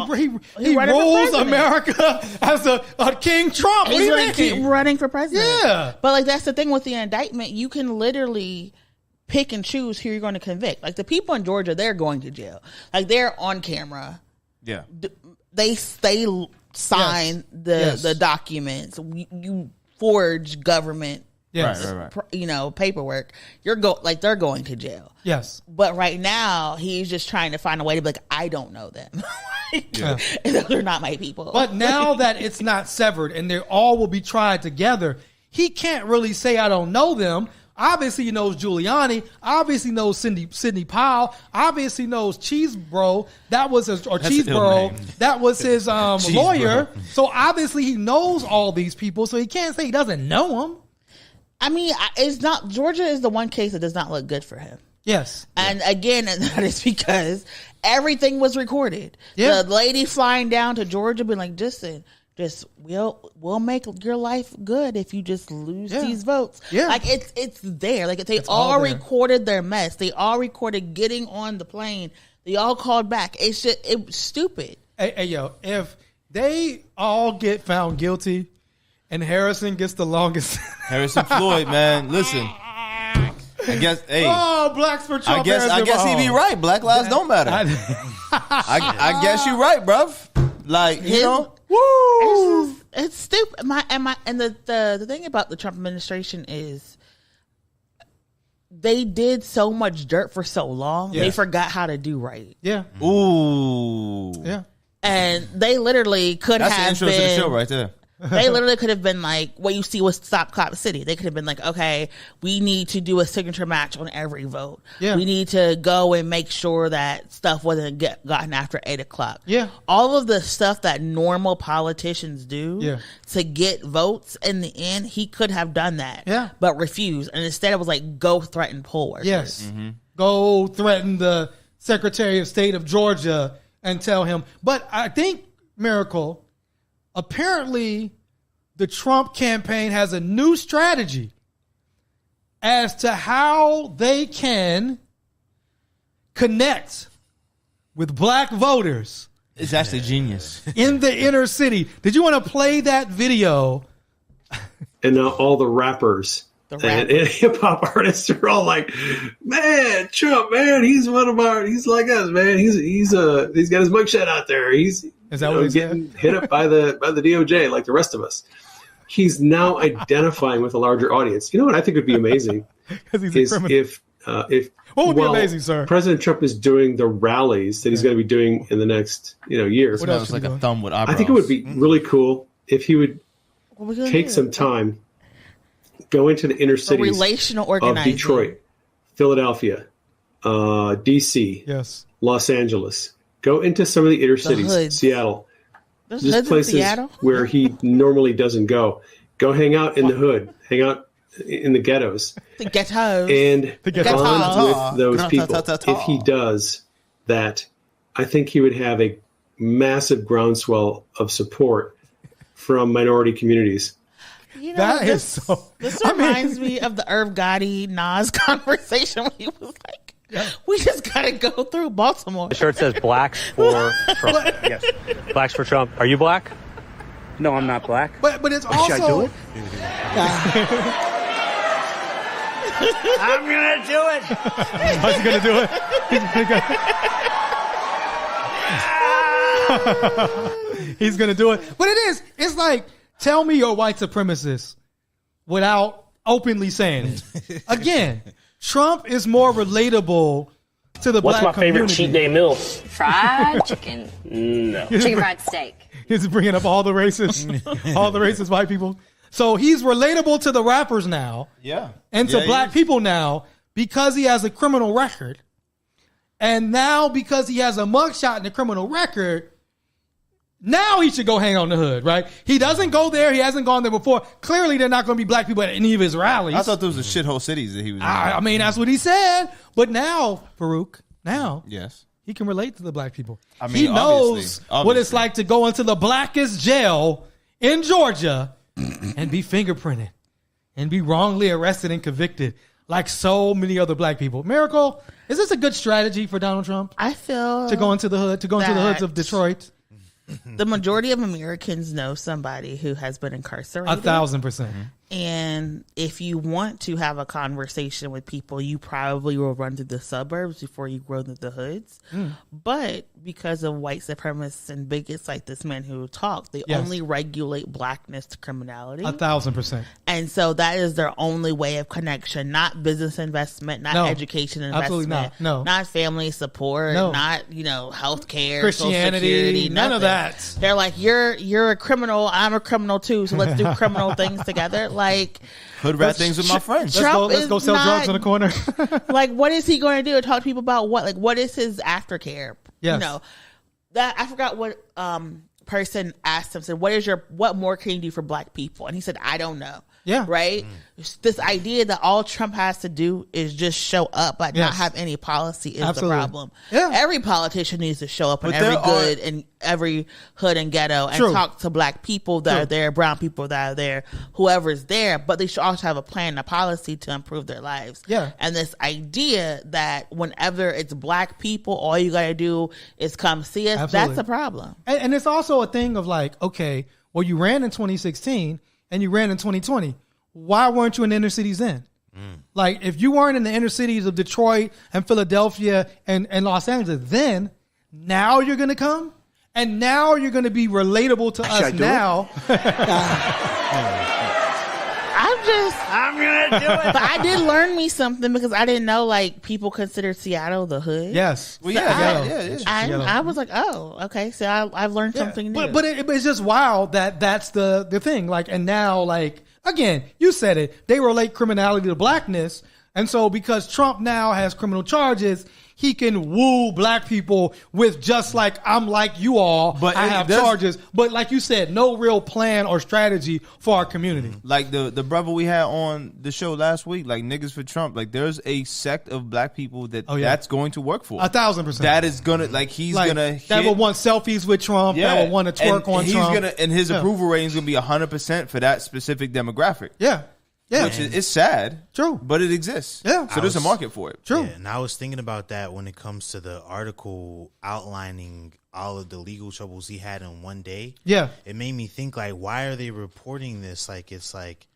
Speaker 1: rules America as a King Trump.
Speaker 4: He's going to keep running for president.
Speaker 1: Yeah.
Speaker 4: But like that's the thing with the indictment. You can literally pick and choose who you're going to convict. Like the people in Georgia, they're going to jail. Like they're on camera.
Speaker 2: Yeah.
Speaker 4: They sign the documents. You forge government.
Speaker 1: Yes.
Speaker 2: Right.
Speaker 4: Paperwork. They're going to jail.
Speaker 1: Yes.
Speaker 4: But right now, he's just trying to find a way to be like, I don't know them. They're not my people.
Speaker 1: But now that it's not severed and they all will be tried together, he can't really say I don't know them. Obviously, he knows Giuliani. Obviously, knows Sidney Powell. Obviously, knows Cheeseborough. That was his lawyer. So obviously, he knows all these people. So he can't say he doesn't know them.
Speaker 4: I mean, Georgia is the one case that does not look good for him.
Speaker 1: Yes.
Speaker 4: And again, that is because everything was recorded.
Speaker 1: Yeah.
Speaker 4: The lady flying down to Georgia being like, listen, just we'll make your life good if you just lose these votes.
Speaker 1: Yeah.
Speaker 4: Like it's there. Like they
Speaker 1: It's
Speaker 4: all
Speaker 1: there.
Speaker 4: recorded their mess. They all recorded getting on the plane. They all called back. It was stupid.
Speaker 1: Hey, yo, if they all get found guilty and Harrison gets the longest.
Speaker 2: Harrison Floyd, man, listen. I guess, hey.
Speaker 1: Oh, blacks for Trump.
Speaker 2: I guess he be right. Black lives don't matter. I guess you right, bruv. Like, you know.
Speaker 1: Woo!
Speaker 4: It's stupid. And the thing about the Trump administration is they did so much dirt for so long, they forgot how to do right.
Speaker 1: Yeah.
Speaker 2: Ooh.
Speaker 1: Yeah.
Speaker 4: And they literally could
Speaker 2: That's
Speaker 4: have
Speaker 2: the intro to the
Speaker 4: been.
Speaker 2: show right there.
Speaker 4: They literally could have been like what you see with Stop Cop City. They could have been like, okay, we need to do a signature match on every vote.
Speaker 1: Yeah.
Speaker 4: We need to go and make sure that stuff wasn't gotten after 8:00.
Speaker 1: Yeah.
Speaker 4: All of the stuff that normal politicians do to get votes in the end, he could have done that.
Speaker 1: Yeah.
Speaker 4: But refused. And instead it was like, go threaten poll workers.
Speaker 1: Yes.
Speaker 2: Mm-hmm.
Speaker 1: Go threaten the Secretary of State of Georgia and tell him. But I think, Miracle, apparently the Trump campaign has a new strategy as to how they can connect with black voters.
Speaker 2: It's actually genius.
Speaker 1: In the inner city. Did you want to play that video?
Speaker 6: And all the rappers and hip hop artists are all like, man, Trump, man, he's like us, man. He's got his mugshot out there. Is
Speaker 1: that what he's
Speaker 6: getting hit up by the DOJ like the rest of us. He's now identifying with a larger audience. You know what I think would be amazing is if
Speaker 1: what would be amazing, sir?
Speaker 6: President Trump is doing the rallies that he's going to be doing in the next year.
Speaker 1: What else
Speaker 2: like a thumb with eyebrows.
Speaker 6: I think it would be really cool if he would take some time, go into the inner cities
Speaker 4: relational
Speaker 6: of
Speaker 4: organizing.
Speaker 6: Detroit, Philadelphia, DC,
Speaker 1: yes,
Speaker 6: Los Angeles. Go into some of the inner cities,
Speaker 4: hoods.
Speaker 6: Seattle.
Speaker 4: There's
Speaker 6: Just
Speaker 4: hoods in
Speaker 6: places
Speaker 4: Seattle?
Speaker 6: where he normally doesn't go. Go hang out in the hood. Hang out in the ghettos.
Speaker 4: The ghettos.
Speaker 6: And
Speaker 4: ghettos.
Speaker 6: bond with those people. If he does that, I think he would have a massive groundswell of support from minority communities.
Speaker 4: You know,
Speaker 1: that
Speaker 4: this,
Speaker 1: is so.
Speaker 4: This reminds me of the Irv Gotti Nas conversation when he was like, we just got to go through Baltimore.
Speaker 5: The shirt says blacks for Trump. Yes. Blacks for Trump. Are you black? No, I'm not black.
Speaker 1: But it's also.
Speaker 5: Should I do it?
Speaker 7: I'm going to do it.
Speaker 1: How's he going to do it? He's going to do it. But it's like, tell me you're a white supremacist without openly saying it. Again, Trump is more relatable to the
Speaker 7: What's
Speaker 1: black
Speaker 7: my favorite
Speaker 1: community.
Speaker 7: cheat day meal?
Speaker 8: Fried chicken.
Speaker 7: No.
Speaker 8: Chicken fried steak.
Speaker 1: He's bringing up all the racist white people. So he's relatable to the rappers now.
Speaker 2: Yeah.
Speaker 1: And to black people now because he has a criminal record. And now because he has a mugshot and a criminal record, now he should go hang on the hood, right? He doesn't go there. He hasn't gone there before. Clearly, they're not going to be black people at any of his rallies.
Speaker 2: I thought those were shithole cities that he was in.
Speaker 1: I mean, that's what he said. But now, Farouk,
Speaker 2: yes,
Speaker 1: he can relate to the black people.
Speaker 2: I mean,
Speaker 1: he knows
Speaker 2: obviously.
Speaker 1: what it's like to go into the blackest jail in Georgia and be fingerprinted and be wrongly arrested and convicted like so many other black people. Miracle, is this a good strategy for Donald Trump?
Speaker 4: I feel
Speaker 1: to go into the hood, to go into the hoods of Detroit.
Speaker 4: The majority of Americans know somebody who has been incarcerated.
Speaker 1: 1,000%.
Speaker 4: And if you want to have a conversation with people, you probably will run through the suburbs before you go into the hoods. But because of white supremacists and bigots like this man who talked, they only regulate blackness to criminality.
Speaker 1: 1,000%.
Speaker 4: And so that is their only way of connection, not business investment, not education investment,
Speaker 1: absolutely not.
Speaker 4: Not family support, not, health care,
Speaker 1: Christianity, none of that.
Speaker 4: They're like, you're a criminal, I'm a criminal too, so let's do criminal things together. Like,
Speaker 2: hood rat things with my friends.
Speaker 1: Let's go sell drugs in the corner.
Speaker 4: Like, what is he going to do? Talk to people about what? Like, what is his aftercare?
Speaker 1: Yes.
Speaker 4: That I forgot what person asked him, said, what more can you do for black people? And he said, I don't know.
Speaker 1: Yeah.
Speaker 4: Right? This idea that all Trump has to do is just show up but not have any policy is the problem.
Speaker 1: Yeah.
Speaker 4: Every politician needs to show up in
Speaker 2: But
Speaker 4: every
Speaker 2: there
Speaker 4: good and every hood and ghetto and talk to black people that are there, brown people that are there, whoever's there, but they should also have a plan, a policy to improve their lives.
Speaker 1: Yeah.
Speaker 4: And this idea that whenever it's black people, all you got to do is come see us, that's a problem.
Speaker 1: And it's also a thing of like, okay, well, you ran in 2016 and you ran in 2020. Why weren't you in the inner cities then? Like, if you weren't in the inner cities of Detroit and Philadelphia and Los Angeles, then now you're going to come and now you're going to be relatable to us now.
Speaker 4: I'm going to do it. But I did learn me something because I didn't know, like, people consider Seattle the hood.
Speaker 1: Yes.
Speaker 2: Well,
Speaker 4: So
Speaker 2: yeah.
Speaker 4: I was like, oh, okay. So I've learned something new.
Speaker 1: But it's just wild that's the thing. Like, and now, like, again, you said it. They relate criminality to blackness. And so because Trump now has criminal charges, he can woo black people with just like, I'm like you all, but I have charges. But like you said, no real plan or strategy for our community.
Speaker 2: Like the brother we had on the show last week, like Niggas for Trump, like there's a sect of black people that's going to work for.
Speaker 1: 1,000%.
Speaker 2: That is gonna, like, he's
Speaker 1: like,
Speaker 2: gonna
Speaker 1: that will want selfies with Trump, that will want to twerk on
Speaker 2: he's
Speaker 1: Trump.
Speaker 2: And his approval rating is gonna be 100% for that specific demographic.
Speaker 1: Yeah. Yeah.
Speaker 2: Which is sad.
Speaker 1: True.
Speaker 2: But it exists.
Speaker 1: Yeah.
Speaker 2: So there's a market for it.
Speaker 1: True.
Speaker 3: Yeah, and I was thinking about that when it comes to the article outlining all of the legal troubles he had in one day.
Speaker 1: Yeah.
Speaker 3: It made me think, like, why are they reporting this like it's like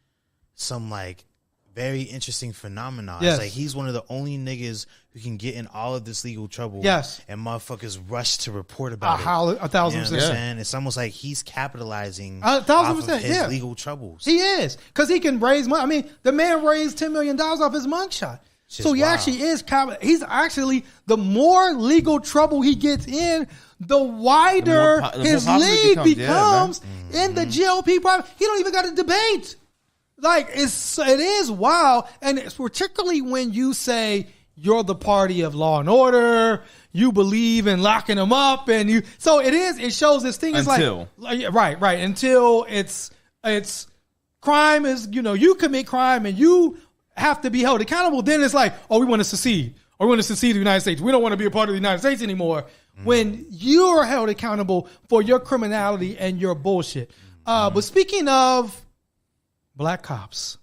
Speaker 3: some like very interesting phenomenon?
Speaker 1: Yes.
Speaker 3: It's like he's one of the only niggas who can get in all of this legal trouble.
Speaker 1: Yes.
Speaker 3: And motherfuckers rush to report about it.
Speaker 1: 1,000%.
Speaker 3: You know what I'm saying? It's almost like he's capitalizing
Speaker 1: 1,000%,
Speaker 3: off of his legal troubles.
Speaker 1: He is. Because he can raise money. I mean, the man raised $10 million off his mugshot. So he actually is, he's actually, the more legal trouble he gets in, the wider his lead becomes in the GOP problem. He don't even got a debate. Like, it is wild. And it's particularly when you say you're the party of law and order, you believe in locking them up, and it shows this thing is right. Until it's crime is, you commit crime and you have to be held accountable. Then it's like, oh, we want to secede, or we want to secede the United States. We don't want to be a part of the United States anymore. When you're held accountable for your criminality and your bullshit. But speaking of black cops,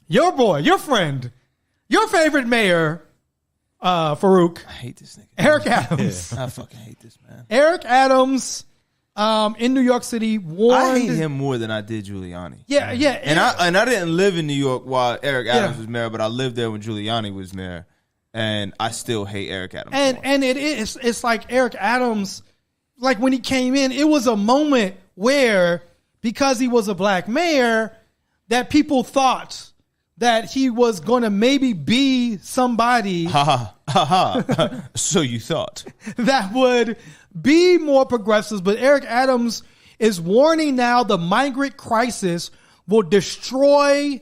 Speaker 1: your boy, your friend, your favorite mayor, Farouk.
Speaker 2: I hate this nigga.
Speaker 1: Eric Adams.
Speaker 2: I fucking hate this man.
Speaker 1: Eric Adams, in New York City, warned.
Speaker 2: I hate him more than I did Giuliani.
Speaker 1: Yeah.
Speaker 2: And I didn't live in New York while Eric Adams was mayor, but I lived there when Giuliani was mayor, and I still hate Eric Adams.
Speaker 1: And it's like Eric Adams, like when he came in, it was a moment where, because he was a black mayor, that people thought that he was going to maybe be somebody
Speaker 2: So you thought
Speaker 1: that would be more progressive. But Eric Adams is warning now the migrant crisis will destroy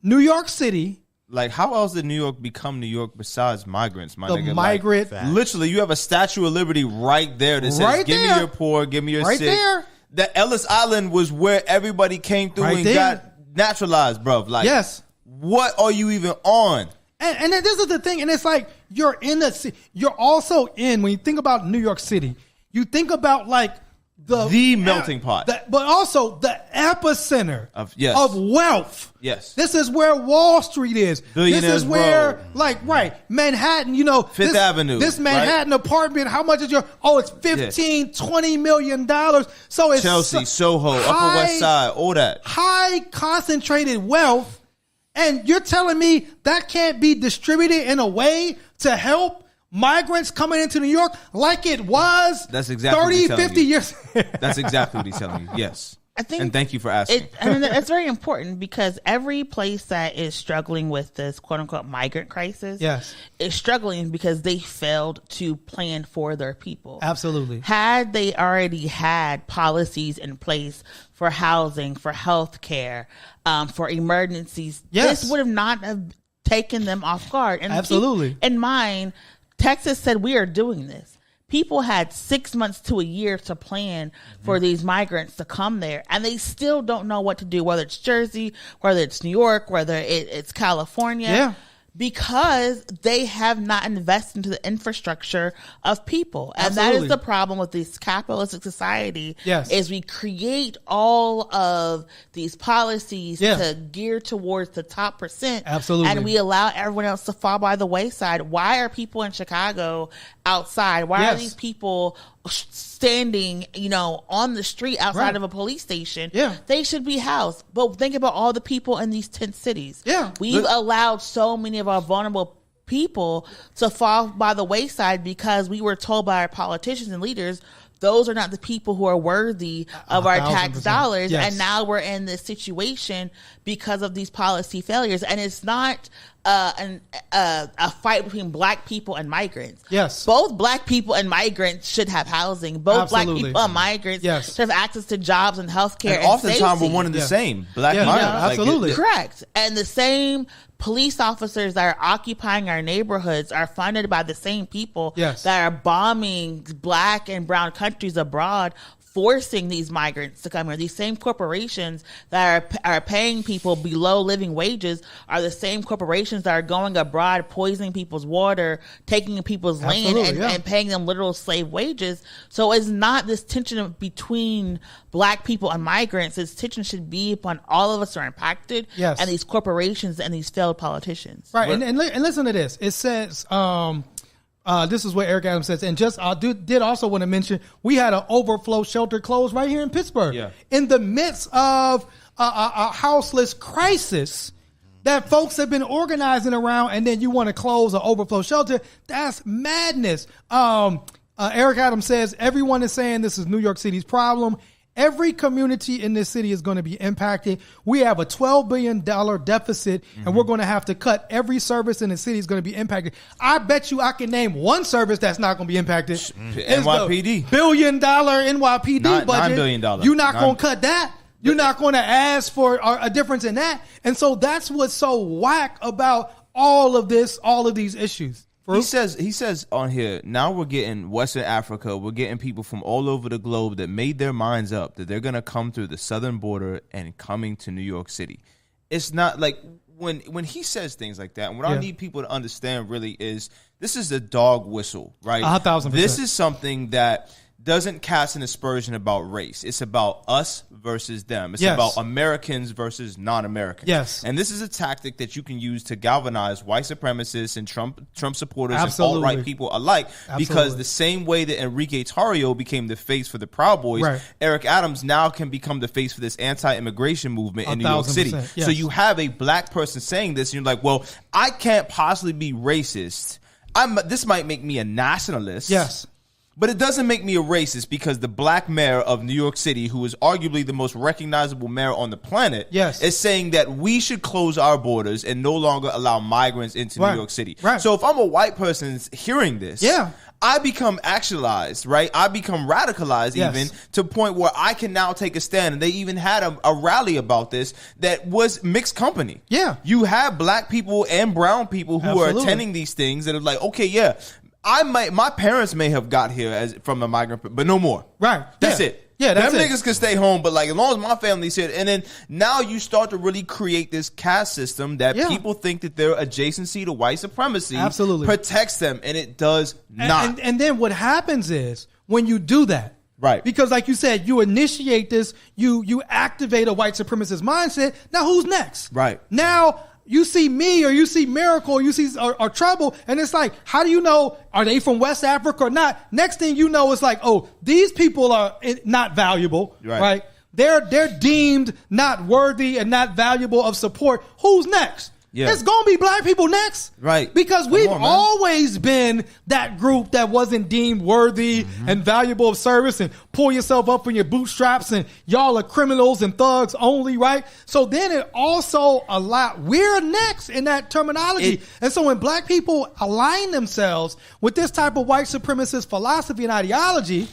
Speaker 1: New York City.
Speaker 2: Like, how else did New York become New York besides migrants, my nigga?
Speaker 1: Migrant.
Speaker 2: Like, literally, you have a Statue of Liberty right there that says, give me your poor, give me your sick. There. That Ellis Island was where everybody came through and got naturalized, bro. Like, yes. What are you even on?
Speaker 1: And this is the thing, and it's like you're also in, when you think about New York City, you think about like the
Speaker 2: melting pot,
Speaker 1: but also the epicenter of wealth.
Speaker 2: Yes,
Speaker 1: this is where Wall Street is. This is where, Manhattan.
Speaker 2: Fifth Avenue.
Speaker 1: This Manhattan apartment. How much is it's $15-20 million. So it's
Speaker 2: Chelsea, Soho, Upper West Side, all that
Speaker 1: high concentrated wealth. And you're telling me that can't be distributed in a way to help migrants coming into New York like it was 30, 50 years?
Speaker 2: That's exactly what he's telling you. Yes. And thank you for asking.
Speaker 4: And it's very important because every place that is struggling with this quote unquote migrant crisis is struggling because they failed to plan for their people.
Speaker 1: Absolutely.
Speaker 4: Had they already had policies in place for housing, for health care, for emergencies, this would have not have taken them off guard. And
Speaker 1: absolutely.
Speaker 4: Keep in mind, Texas said we are doing this. People had 6 months to a year to plan for these migrants to come there, and they still don't know what to do, whether it's Jersey, whether it's New York, whether it's California.
Speaker 1: Yeah.
Speaker 4: Because they have not invested into the infrastructure of people. And
Speaker 1: Absolutely.
Speaker 4: that is the problem with this capitalistic society.
Speaker 1: Yes.
Speaker 4: Is we create all of these policies to gear towards the top %.
Speaker 1: Absolutely.
Speaker 4: And we allow everyone else to fall by the wayside. Why are people in Chicago outside? Why are these people standing, on the street outside of a police station?
Speaker 1: Yeah.
Speaker 4: They should be housed. But think about all the people in these 10 cities.
Speaker 1: Yeah.
Speaker 4: We've allowed so many of our vulnerable people to fall by the wayside because we were told by our politicians and leaders those are not the people who are worthy of our tax dollars.
Speaker 1: Yes.
Speaker 4: And now we're in this situation because of these policy failures. And it's not a fight between black people and migrants.
Speaker 1: Yes.
Speaker 4: Both black people and migrants should have housing. Both black people and migrants should have access to jobs and healthcare. And
Speaker 2: oftentimes we're one and the same. Black migrants.
Speaker 1: Absolutely.
Speaker 4: Correct. And the same police officers that are occupying our neighborhoods are funded by the same people that are bombing black and brown countries abroad, forcing these migrants to come here. These same corporations that are paying people below living wages are the same corporations that are going abroad, poisoning people's water, taking people's land, and paying them literal slave wages. So it's not this tension between black people and migrants. This tension should be upon all of us who are impacted, and these corporations and these failed politicians.
Speaker 1: Right, and listen to this. It says... this is what Eric Adams says, and just I did also want to mention we had an overflow shelter closed right here in Pittsburgh, in the midst of a houseless crisis that folks have been organizing around, and then you want to close an overflow shelter? That's madness. Eric Adams says everyone is saying this is New York City's problem. Every community in this city is going to be impacted. We have a $12 billion deficit, and we're going to have to cut every service in the city is going to be impacted. I bet you I can name one service that's not going to be impacted.
Speaker 2: NYPD.
Speaker 1: $1 billion NYPD budget.
Speaker 2: $9 billion.
Speaker 1: You're not going to cut that. You're not going to ask for a difference in that. And so that's what's so whack about all of these issues.
Speaker 2: He says on here, now we're getting Western Africa, we're getting people from all over the globe that made their minds up that they're going to come through the southern border and coming to New York City. It's not like when he says things like that, and what I need people to understand really is this is a dog whistle, right?
Speaker 1: 1,000%.
Speaker 2: This is something that doesn't cast an aspersion about race. It's about us versus them. It's about Americans versus non-Americans.
Speaker 1: Yes.
Speaker 2: And this is a tactic that you can use to galvanize white supremacists and Trump supporters and alt-right people alike. Because the same way that Enrique Tarrior became the face for the Proud Boys, Eric Adams now can become the face for this anti-immigration movement in New York City.
Speaker 1: Yes.
Speaker 2: So you have a black person saying this, and you're like, well, I can't possibly be racist. This might make me a nationalist.
Speaker 1: Yes.
Speaker 2: But it doesn't make me a racist because the black mayor of New York City, who is arguably the most recognizable mayor on the planet, is saying that we should close our borders and no longer allow migrants into New York City. Right. So if I'm a white person hearing this, I become actualized, right? I become radicalized even to a point where I can now take a stand. And they even had a rally about this that was mixed company. Yeah. You have black people and brown people who are attending these things that are like, okay, my parents may have got here from a migrant, but no more. Right. That's it. Yeah, that's them niggas can stay home, but like as long as my family's here, and then now you start to really create this caste system that people think that their adjacency to white supremacy protects them, and it does not.
Speaker 1: And then what happens is when you do that, right? Because like you said, you initiate this, you activate a white supremacist mindset. Now who's next? Right. Now you see me or you see Miracle or you see or Trouble, and it's like, how do you know, are they from West Africa or not? Next thing you know, it's like, oh, these people are not valuable, right? They're deemed not worthy and not valuable of support. Who's next? Yeah. It's going to be black people next. Right. Because we've always been that group that wasn't deemed worthy and valuable of service, and pull yourself up in your bootstraps and y'all are criminals and thugs only, right? So then it also we're next in that terminology. And so when black people align themselves with this type of white supremacist philosophy and ideology,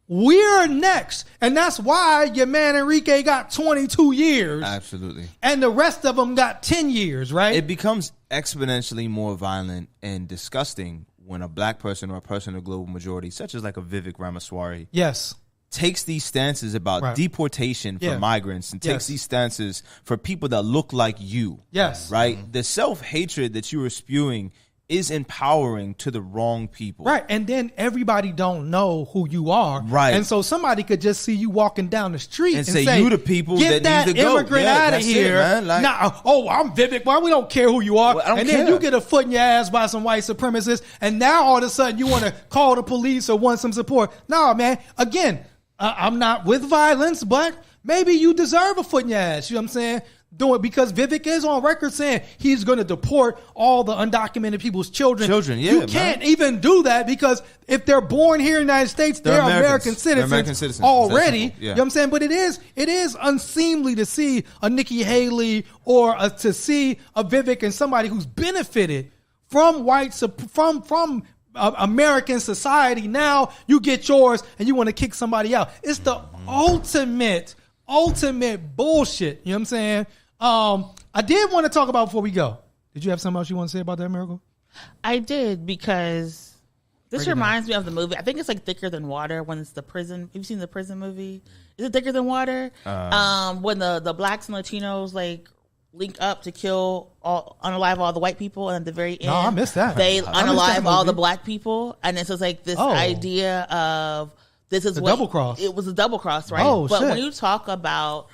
Speaker 1: we're next. And that's why your man Enrique got 22 years.
Speaker 2: Absolutely.
Speaker 1: And the rest of them got 10 years, right?
Speaker 2: It becomes exponentially more violent and disgusting when a black person or a person of global majority, such as like a Vivek Ramaswamy,
Speaker 1: yes,
Speaker 2: takes these stances about deportation for migrants and takes these stances for people that look like you.
Speaker 1: Yes.
Speaker 2: Right? The self-hatred that you are spewing is empowering to the wrong people.
Speaker 1: Right. And then everybody don't know who you are.
Speaker 2: Right.
Speaker 1: And so somebody could just see you walking down the street and say
Speaker 2: you the people
Speaker 1: get
Speaker 2: that need to go.
Speaker 1: Immigrant out of here.
Speaker 2: It, like,
Speaker 1: I'm Vivek. Why we don't care who you are.
Speaker 2: Well,
Speaker 1: and then you get a foot in your ass by some white supremacists. And now all of a sudden you want to call the police or want some support. No, man. Again, I'm not with violence, but maybe you deserve a foot in your ass. You know what I'm saying? Do it because Vivek is on record saying he's going to deport all the undocumented people's children. You can't even do that because if they're born here in the United States, they're American citizens already. You know what I'm saying? But it is unseemly to see a Nikki Haley or to see a Vivek and somebody who's benefited from from American society. Now you get yours and you want to kick somebody out. It's the ultimate bullshit. You know what I'm saying? I did want to talk about before we go. Did you have something else you want to say about that, Miracle?
Speaker 4: I did, because this reminds me of the movie. I think it's like Thicker Than Water when it's the prison. Have you seen the prison movie? Is it Thicker Than Water? When the blacks and Latinos like link up to unalive all the white people, and at the very end,
Speaker 1: no, I missed that.
Speaker 4: They unalive all the black people, and it's just like this idea of this is
Speaker 1: double cross.
Speaker 4: It was a double cross, right?
Speaker 1: Oh,
Speaker 4: but
Speaker 1: shit.
Speaker 4: when you talk about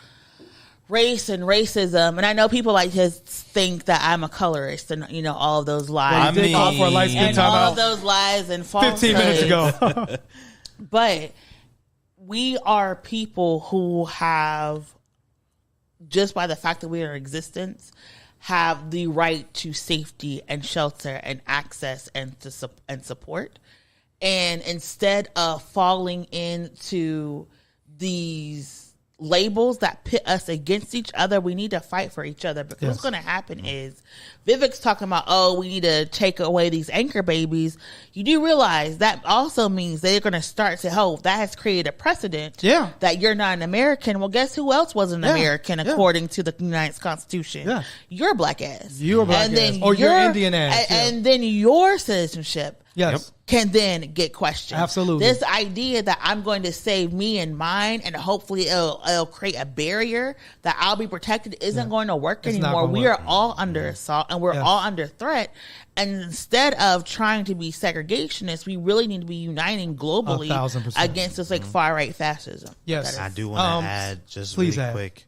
Speaker 4: race and racism, and I know people like to think that I'm a colorist, and you know all of those lies.
Speaker 1: Well, call for a light skin
Speaker 4: and all of those lies and false
Speaker 1: 15 minutes ago.
Speaker 4: But we are people who have, just by the fact that we are in existence, have the right to safety and shelter and access and support. And instead of falling into these labels that pit us against each other, we need to fight for each other, because what's going to happen is Vivek's talking about, we need to take away these anchor babies. You do realize that also means they're going to start to that has created a precedent that you're not an American. Well, guess who else was an American according to the United States Constitution? Your black ass.
Speaker 1: You're black ass. Or your Indian ass.
Speaker 4: And then your citizenship
Speaker 1: Yes.
Speaker 4: can then get questioned.
Speaker 1: Absolutely.
Speaker 4: This idea that I'm going to save me and mine, and hopefully it'll create a barrier that I'll be protected, isn't going to work anymore. We are all under assault, and we're all under threat. And instead of trying to be segregationists, we really need to be uniting globally
Speaker 1: 1,000%.
Speaker 4: against this far right fascism.
Speaker 1: Yes.
Speaker 3: I do want to add just really quick.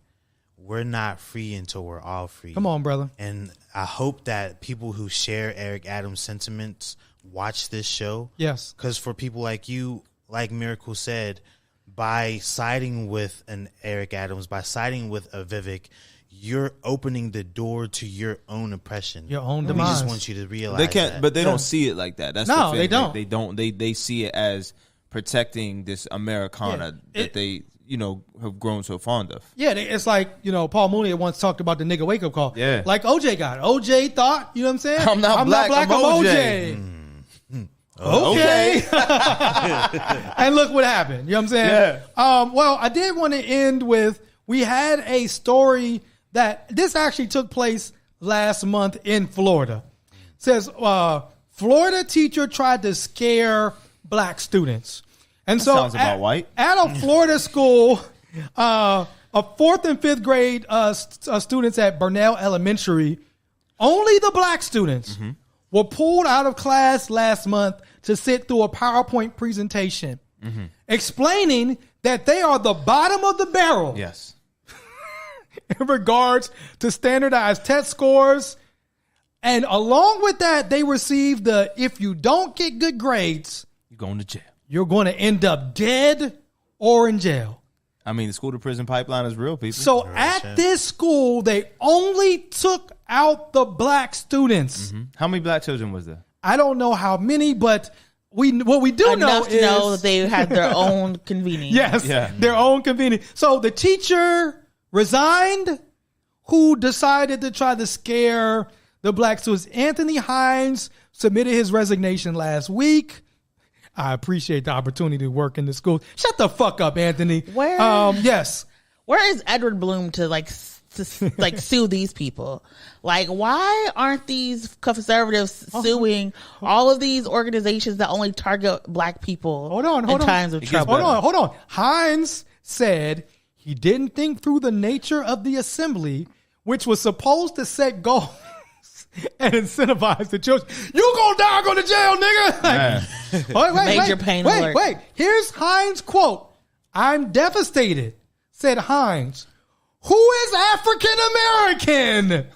Speaker 3: We're not free until we're all free.
Speaker 1: Come on, brother.
Speaker 3: And I hope that people who share Eric Adams' sentiments watch this show.
Speaker 1: Yes.
Speaker 3: Because for people like you, like Miracle said, by siding with an Eric Adams, by siding with a Vivek, you're opening the door to your own oppression.
Speaker 1: Your own demise.
Speaker 3: We just want you to realize
Speaker 2: they can't,
Speaker 3: that.
Speaker 2: but they don't see it like that. That's
Speaker 1: no,
Speaker 2: the
Speaker 1: they don't.
Speaker 2: They don't. They see it as protecting this Americana that they have grown so fond of.
Speaker 1: Yeah, it's like, Paul Mooney once talked about the nigga wake up call.
Speaker 2: Yeah.
Speaker 1: Like OJ got. OJ thought, you know what I'm saying?
Speaker 2: I'm not black, I'm
Speaker 1: OJ. Okay. And look what happened. You know what I'm saying?
Speaker 2: Yeah.
Speaker 1: Well, I did want to end with, we had a story that this actually took place last month in Florida. It says, Florida teacher tried to scare black students. And so
Speaker 2: sounds about white.
Speaker 1: At a Florida school, a 4th and 5th grade students at Burnell Elementary, only the black students were pulled out of class last month to sit through a PowerPoint presentation explaining that they are the bottom of the barrel.
Speaker 2: Yes.
Speaker 1: In regards to standardized test scores. And along with that, they received if you don't get good grades,
Speaker 2: You're going to jail.
Speaker 1: You're going to end up dead or in jail.
Speaker 2: I mean, the school to prison pipeline is real, people.
Speaker 1: So at this school, they only took out the black students.
Speaker 2: How many black children was there?
Speaker 1: I don't know how many, but what we do know is
Speaker 4: that they had their own convening.
Speaker 1: Yes, their own convening. So the teacher resigned, who decided to try to scare the black students. Anthony Hines submitted his resignation last week. I appreciate the opportunity to work in the school. Shut the fuck up, Anthony.
Speaker 4: Where?
Speaker 1: Yes.
Speaker 4: Where is Edward Bloom to to like sue these people. Like, why aren't these conservatives suing all of these organizations that only target black people in times of trouble?
Speaker 1: Hold on. Hines said he didn't think through the nature of the assembly, which was supposed to set goals and incentivize the children. You gonna die, go to jail, nigga. Like,
Speaker 4: Major pain alert.
Speaker 1: Wait. Here's Hines' quote. I'm devastated, said Hines, who is African American.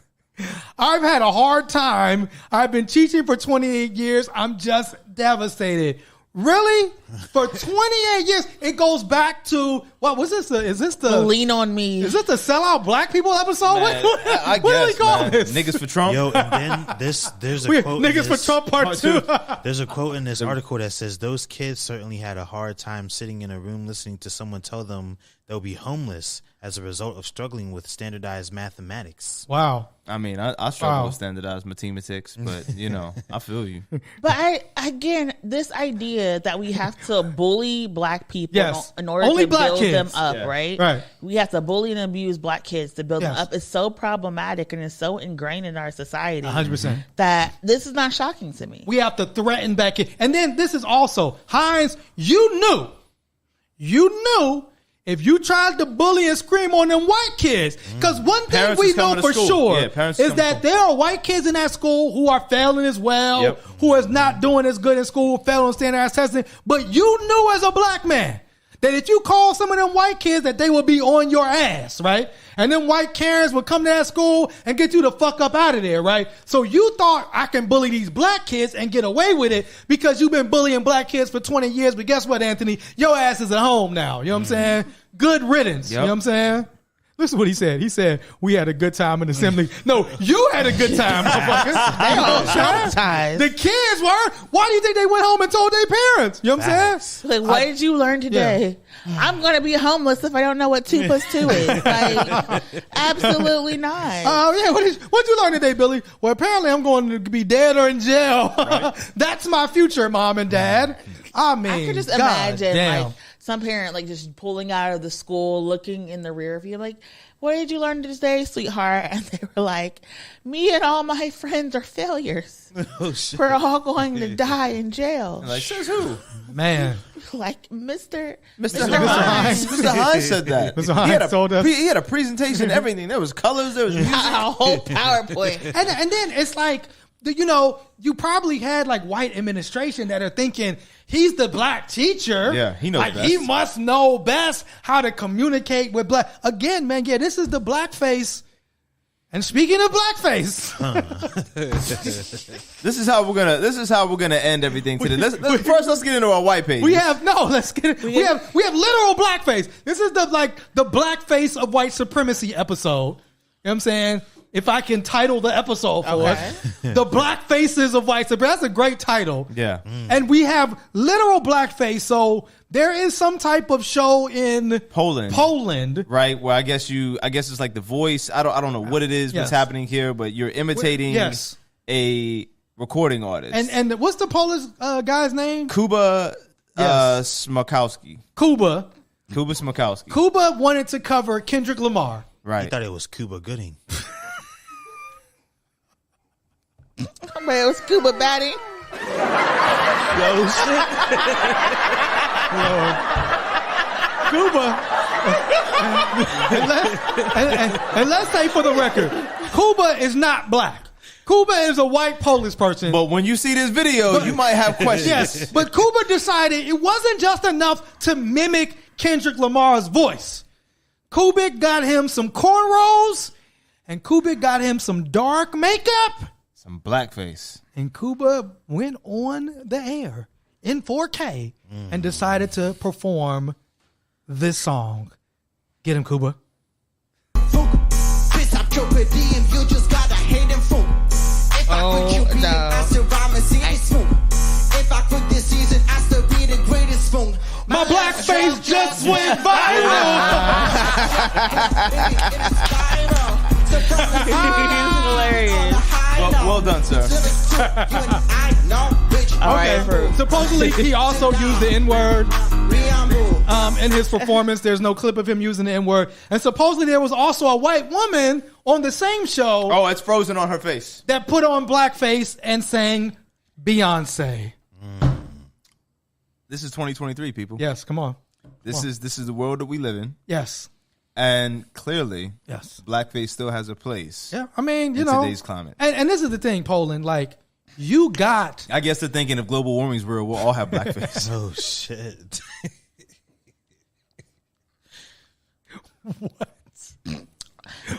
Speaker 1: I've had a hard time. I've been teaching for 28 years. I'm just devastated. Really? For 28 years, it goes back to what was this? Is this the
Speaker 4: Lean on Me?
Speaker 1: Is this the sellout black people episode?
Speaker 2: Man,
Speaker 1: what do we call this?
Speaker 2: Niggas for Trump.
Speaker 3: Yo, and then there's a quote.
Speaker 1: Niggas for Trump part 2.
Speaker 3: There's a quote in this article that says those kids certainly had a hard time sitting in a room listening to someone tell them they'll be homeless as a result of struggling with standardized mathematics.
Speaker 1: Wow.
Speaker 2: I mean, I struggle with standardized mathematics, but I feel you.
Speaker 4: But this idea that we have to bully black people in order
Speaker 1: Only
Speaker 4: to
Speaker 1: black
Speaker 4: build
Speaker 1: kids.
Speaker 4: them up, right?
Speaker 1: Right.
Speaker 4: We have to bully and abuse black kids to build them up. It's so problematic and it's so ingrained in our society
Speaker 1: 100%.
Speaker 4: that this is not shocking to me.
Speaker 1: We have to threaten back in. And then this is also, Hines, you knew if you tried to bully and scream on them white kids, because one thing we know for sure is that there are white kids in that school who are failing as well, who is not doing as good in school, failing on standardized testing. But you knew as a black man that if you call some of them white kids that they would be on your ass, right? And then white Karens would come to that school and get you the fuck up out of there, right? So you thought I can bully these black kids and get away with it because you've been bullying black kids for 20 years. But guess what, Anthony? Your ass is at home now. You know what I'm saying? Good riddance. You know what I'm saying? Listen to what he said. He said, we had a good time in assembly. No, you had a good time, motherfuckers.
Speaker 4: They all traumatized.
Speaker 1: The kids were. Why do you think they went home and told their parents? You know what I'm saying?
Speaker 4: Like, what did you learn today? Yeah. I'm going to be homeless if I don't know what 2 + 2 is. Like, absolutely not.
Speaker 1: Oh, yeah. What'd you learn today, Billy? Well, apparently I'm going to be dead or in jail. Right. That's my future, Mom and Dad. I mean,
Speaker 4: I could just imagine, like, some parent like just pulling out of the school, looking in the rear view, like, what did you learn today, sweetheart? And they were like, me and all my friends are failures. Oh, shit. We're all going to die in jail.
Speaker 2: Like, says who?
Speaker 1: Man.
Speaker 4: Like Mr.
Speaker 2: Hines. Mr. Hines said that.
Speaker 1: Mr. Hines told us.
Speaker 2: He had a presentation, everything. There was colors, there was music.
Speaker 4: A whole PowerPoint.
Speaker 1: And then it's like, you probably had like white administration that are thinking he's the black teacher.
Speaker 2: Yeah, he knows
Speaker 1: like
Speaker 2: best.
Speaker 1: He must know best how to communicate with black. Again, man, this is the blackface. And speaking of blackface,
Speaker 2: this is how we're gonna end everything today. Let's get into our white page.
Speaker 1: We have literal blackface. This is the blackface of white supremacy episode. You know what I'm saying? If I can title the episode for it, The Black Faces of White Supremacy. That's a great title.
Speaker 2: Yeah.
Speaker 1: And we have literal blackface. So there is some type of show in Poland.
Speaker 2: Right. Where I guess it's like The Voice. I don't know what it is, what's happening here, but you're imitating a recording artist.
Speaker 1: And what's the Polish guy's name?
Speaker 2: Kuba Smakowski.
Speaker 1: Kuba
Speaker 2: Smakowski.
Speaker 1: Kuba wanted to cover Kendrick Lamar.
Speaker 2: Right.
Speaker 3: I thought it was Cuba Gooding.
Speaker 4: Man, it was Cuba Batty.
Speaker 3: Yo, shit.
Speaker 1: Cuba. and let's say for the record, Cuba is not black. Cuba is a white Polish person.
Speaker 2: But when you see this video, you might have questions.
Speaker 1: Yes, but Cuba decided it wasn't just enough to mimic Kendrick Lamar's voice. Kubik got him some cornrows, and Kubik got him some dark makeup.
Speaker 2: Some blackface.
Speaker 1: And Kuba went on the air in 4K and decided to perform this song. Get him, Kuba.
Speaker 4: Oh, no.
Speaker 1: My blackface just went viral.
Speaker 4: Hilarious.
Speaker 2: Well done, sir.
Speaker 1: Okay. Supposedly, he also used the N-word. in his performance. There's no clip of him using the N-word. And supposedly there was also a white woman on the same show.
Speaker 2: Oh, it's frozen on her face.
Speaker 1: That put on blackface and sang Beyonce.
Speaker 2: This is 2023, people.
Speaker 1: Yes, come on.
Speaker 2: This is the world that we live in.
Speaker 1: Yes.
Speaker 2: And clearly,
Speaker 1: yes,
Speaker 2: blackface still has a place.
Speaker 1: Yeah, I mean,
Speaker 2: in today's climate.
Speaker 1: And this is the thing, Poland, like, you got...
Speaker 2: I guess they're thinking if global warming's real, we'll all have blackface.
Speaker 3: Oh, shit.
Speaker 1: What?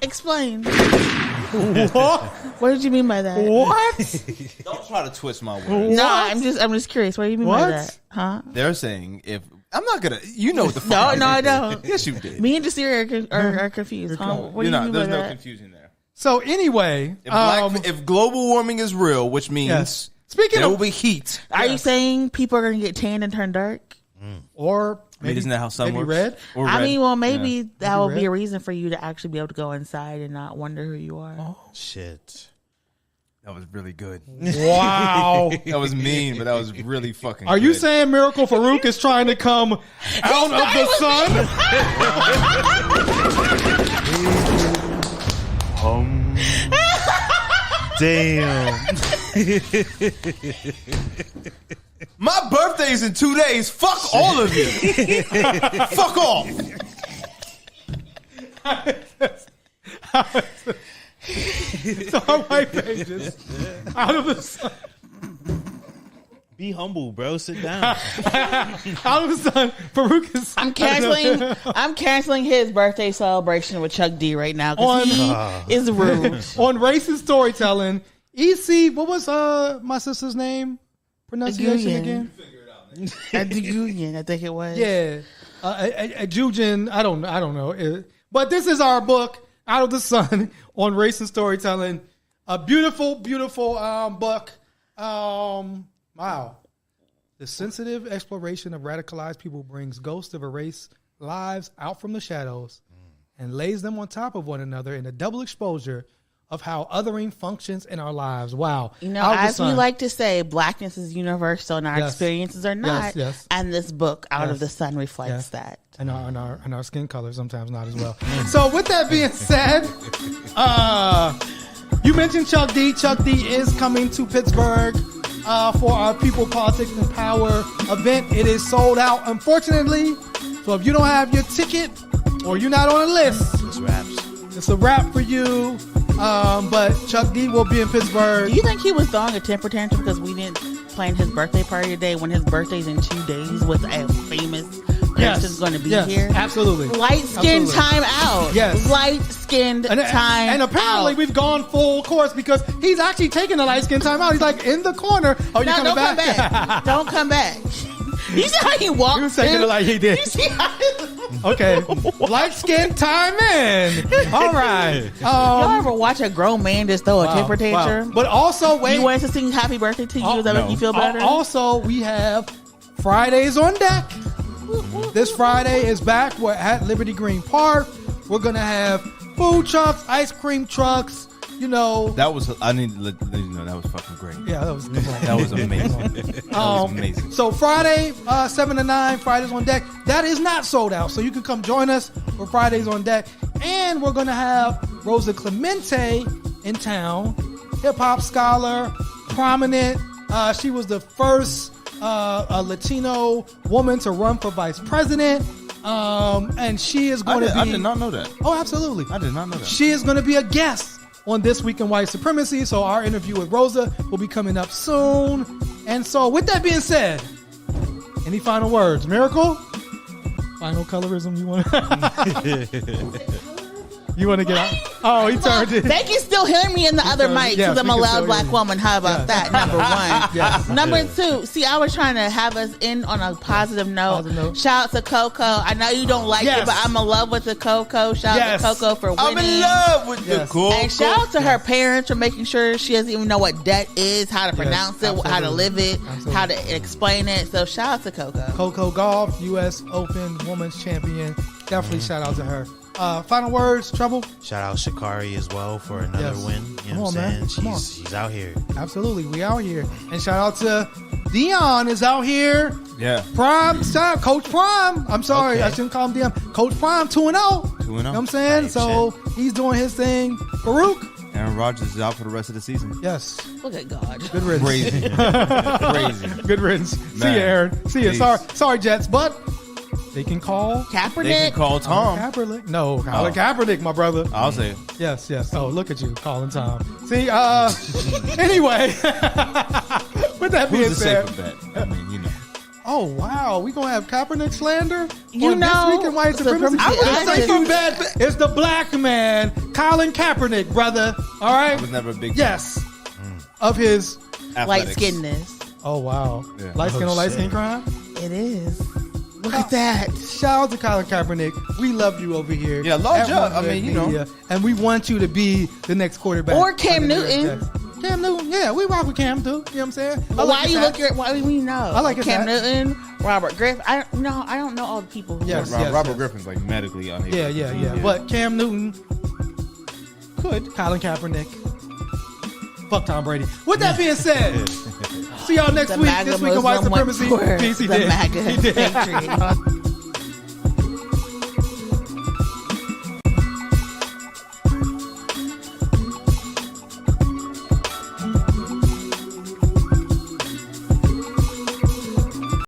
Speaker 4: Explain. What? What did you mean by that?
Speaker 1: What?
Speaker 2: Don't try to twist my words.
Speaker 4: No, I'm just curious. What do you mean by that? Huh?
Speaker 2: They're saying if I'm not gonna, you know what the
Speaker 4: fuck? No, I don't.
Speaker 2: Yes, you did.
Speaker 4: Me and Desiree are confused. Huh? What do you mean
Speaker 2: there's
Speaker 4: by
Speaker 2: no
Speaker 4: that?
Speaker 2: confusion there.
Speaker 1: So anyway,
Speaker 2: if global warming is real, which means there will be heat.
Speaker 4: Are you saying people are going to get tanned and turn dark?
Speaker 1: Or
Speaker 2: maybe isn't that how sun works?
Speaker 1: Red?
Speaker 2: Or
Speaker 4: I
Speaker 2: red.
Speaker 4: mean, well, maybe that will
Speaker 1: red.
Speaker 4: be a reason for you to actually be able to go inside and not wonder who you are.
Speaker 1: Oh,
Speaker 3: shit.
Speaker 2: That was really good.
Speaker 1: Wow.
Speaker 2: That was mean, but that was really fucking
Speaker 1: Are
Speaker 2: good.
Speaker 1: you saying Miracle Farouk is trying to come out of the sun?
Speaker 3: Damn.
Speaker 2: My birthday's in 2 days. Fuck all of you. Fuck off.
Speaker 1: So our white pages out of the sun.
Speaker 3: Be humble, bro. Sit down.
Speaker 1: Out of the sun. Farouk is.
Speaker 4: I'm canceling his birthday celebration with Chuck D right now because he is rude.
Speaker 1: On racist storytelling, EC, what was my sister's name? Pronunciation again?
Speaker 4: At the Union, I think it was.
Speaker 1: Yeah. Jujin, I don't know. But this is our book, Out of the Sun, on racist storytelling. A beautiful, beautiful book. Wow. The sensitive exploration of radicalized people brings ghosts of erased lives out from the shadows and lays them on top of one another in a double exposure of how othering functions in our lives. Wow.
Speaker 4: You know, as we like to say, blackness is universal and our experiences are not.
Speaker 1: Yes.
Speaker 4: And this book, Out of the Sun, reflects that.
Speaker 1: And our skin color sometimes not as well. So with that being said, you mentioned Chuck D. Chuck D is coming to Pittsburgh for our People, Politics, and Power event. It is sold out, unfortunately. So if you don't have your ticket or you're not on a list, it's a wrap for you. But Chuck D will be in Pittsburgh.
Speaker 4: Do you think he was throwing a temper tantrum because we didn't plan his birthday party today when his birthday's in 2 days with a famous person's going to be here?
Speaker 1: Absolutely.
Speaker 4: Light skin time out.
Speaker 1: Yes.
Speaker 4: Light skinned time
Speaker 1: and apparently
Speaker 4: out.
Speaker 1: we've gone full course because he's actually taking the light skin time out. He's like in the corner. Oh, you coming back?
Speaker 4: Come back. Don't come back. You see how he walked?
Speaker 1: He was taking it like he did.
Speaker 4: You see how
Speaker 1: okay. Light skin time in. All right.
Speaker 4: Y'all ever watch a grown man just throw a temper tantrum?
Speaker 1: But also, wait.
Speaker 4: You want us to sing happy birthday to you? Does that make you feel better?
Speaker 1: Also, we have Fridays on deck. This Friday is back. We're at Liberty Green Park. We're going to have food trucks, ice cream trucks. You know,
Speaker 2: I need to let you know that was fucking great.
Speaker 1: Yeah, that was
Speaker 2: amazing. That was amazing.
Speaker 1: So Friday, 7 to 9, Fridays on deck. That is not sold out, so you can come join us for Fridays on deck. And we're gonna have Rosa Clemente in town, hip hop scholar, prominent. She was the first a Latino woman to run for vice president. And she is going to be.
Speaker 2: I did not know that.
Speaker 1: Oh, absolutely.
Speaker 2: I did not know that.
Speaker 1: She is going to be a guest on This Week in White Supremacy. So our interview with Rosa will be coming up soon. And so with that being said, any final words? Miracle? Final colorism you want to... You want to get out? Oh, he turned it.
Speaker 4: They can still hear me in the other mic because I'm a loud black woman. How about that? Number one.
Speaker 1: Yes.
Speaker 4: Number two. See, I was trying to have us end on a positive note. Shout out to Coco. I know you don't like it, but I'm in love with the Coco. Shout out to Coco for winning.
Speaker 2: I'm in love with the Coco.
Speaker 4: And shout out to her parents for making sure she doesn't even know what debt is, how to pronounce it, how to live it, how to explain it. So shout out to Coco.
Speaker 1: Coco Golf, U.S. Open Women's Champion. Definitely shout out to her. Final words, Trouble.
Speaker 3: Shout out Sha'Carri as well for another win. You know what I'm saying? She's out here.
Speaker 1: Absolutely, we out here. And shout out to Dion is out here.
Speaker 2: Yeah.
Speaker 1: Prime, Coach Prime. I'm sorry, I shouldn't call him Dion. Coach Prime, 2-0. 2-0. You know what I'm saying? So he's doing his thing. Farouk.
Speaker 2: Aaron Rodgers is out for the rest of the season.
Speaker 1: Yes.
Speaker 4: Look at God.
Speaker 1: Good riddance.
Speaker 2: Crazy. Crazy.
Speaker 1: Good riddance. Man. See you, Aaron. See you. Sorry, Jets, but they can call
Speaker 4: Kaepernick.
Speaker 2: They can call Tom.
Speaker 1: Kaepernick. No, Colin Kaepernick, my brother.
Speaker 2: I'll say it.
Speaker 1: Yes. Oh, look at you, calling Tom. See, anyway, with that being said.
Speaker 2: Who's the safer bet? I mean, you know.
Speaker 1: Oh, wow. We going to have Kaepernick slander?
Speaker 4: You know.
Speaker 1: This week in White Supremacy?
Speaker 4: I
Speaker 1: would say bet is the black man, Colin Kaepernick, brother. All right?
Speaker 2: I was never a big
Speaker 1: Yes. Of his
Speaker 4: light-skinnedness.
Speaker 1: Oh, wow.
Speaker 2: Yeah.
Speaker 1: Light skin on light skin crime?
Speaker 4: It is. Look at that.
Speaker 1: Shout out to Colin Kaepernick. We love you over here.
Speaker 2: Yeah, love you. I mean, you know.
Speaker 1: And we want you to be the next quarterback.
Speaker 4: Or Cam Newton.
Speaker 1: Cam Newton, yeah, we rock with Cam too. You know what I'm saying?
Speaker 4: But why you look at? Why do we know?
Speaker 1: I like
Speaker 4: Cam Newton, Robert Griffin. I don't know all the people.
Speaker 1: Yes,
Speaker 2: Robert Griffin's like medically unable.
Speaker 1: Yeah. But Cam Newton could. Colin Kaepernick. Fuck Tom Brady. With that being said, see y'all next week. This week in White Supremacy. Peace. He did.
Speaker 4: He did.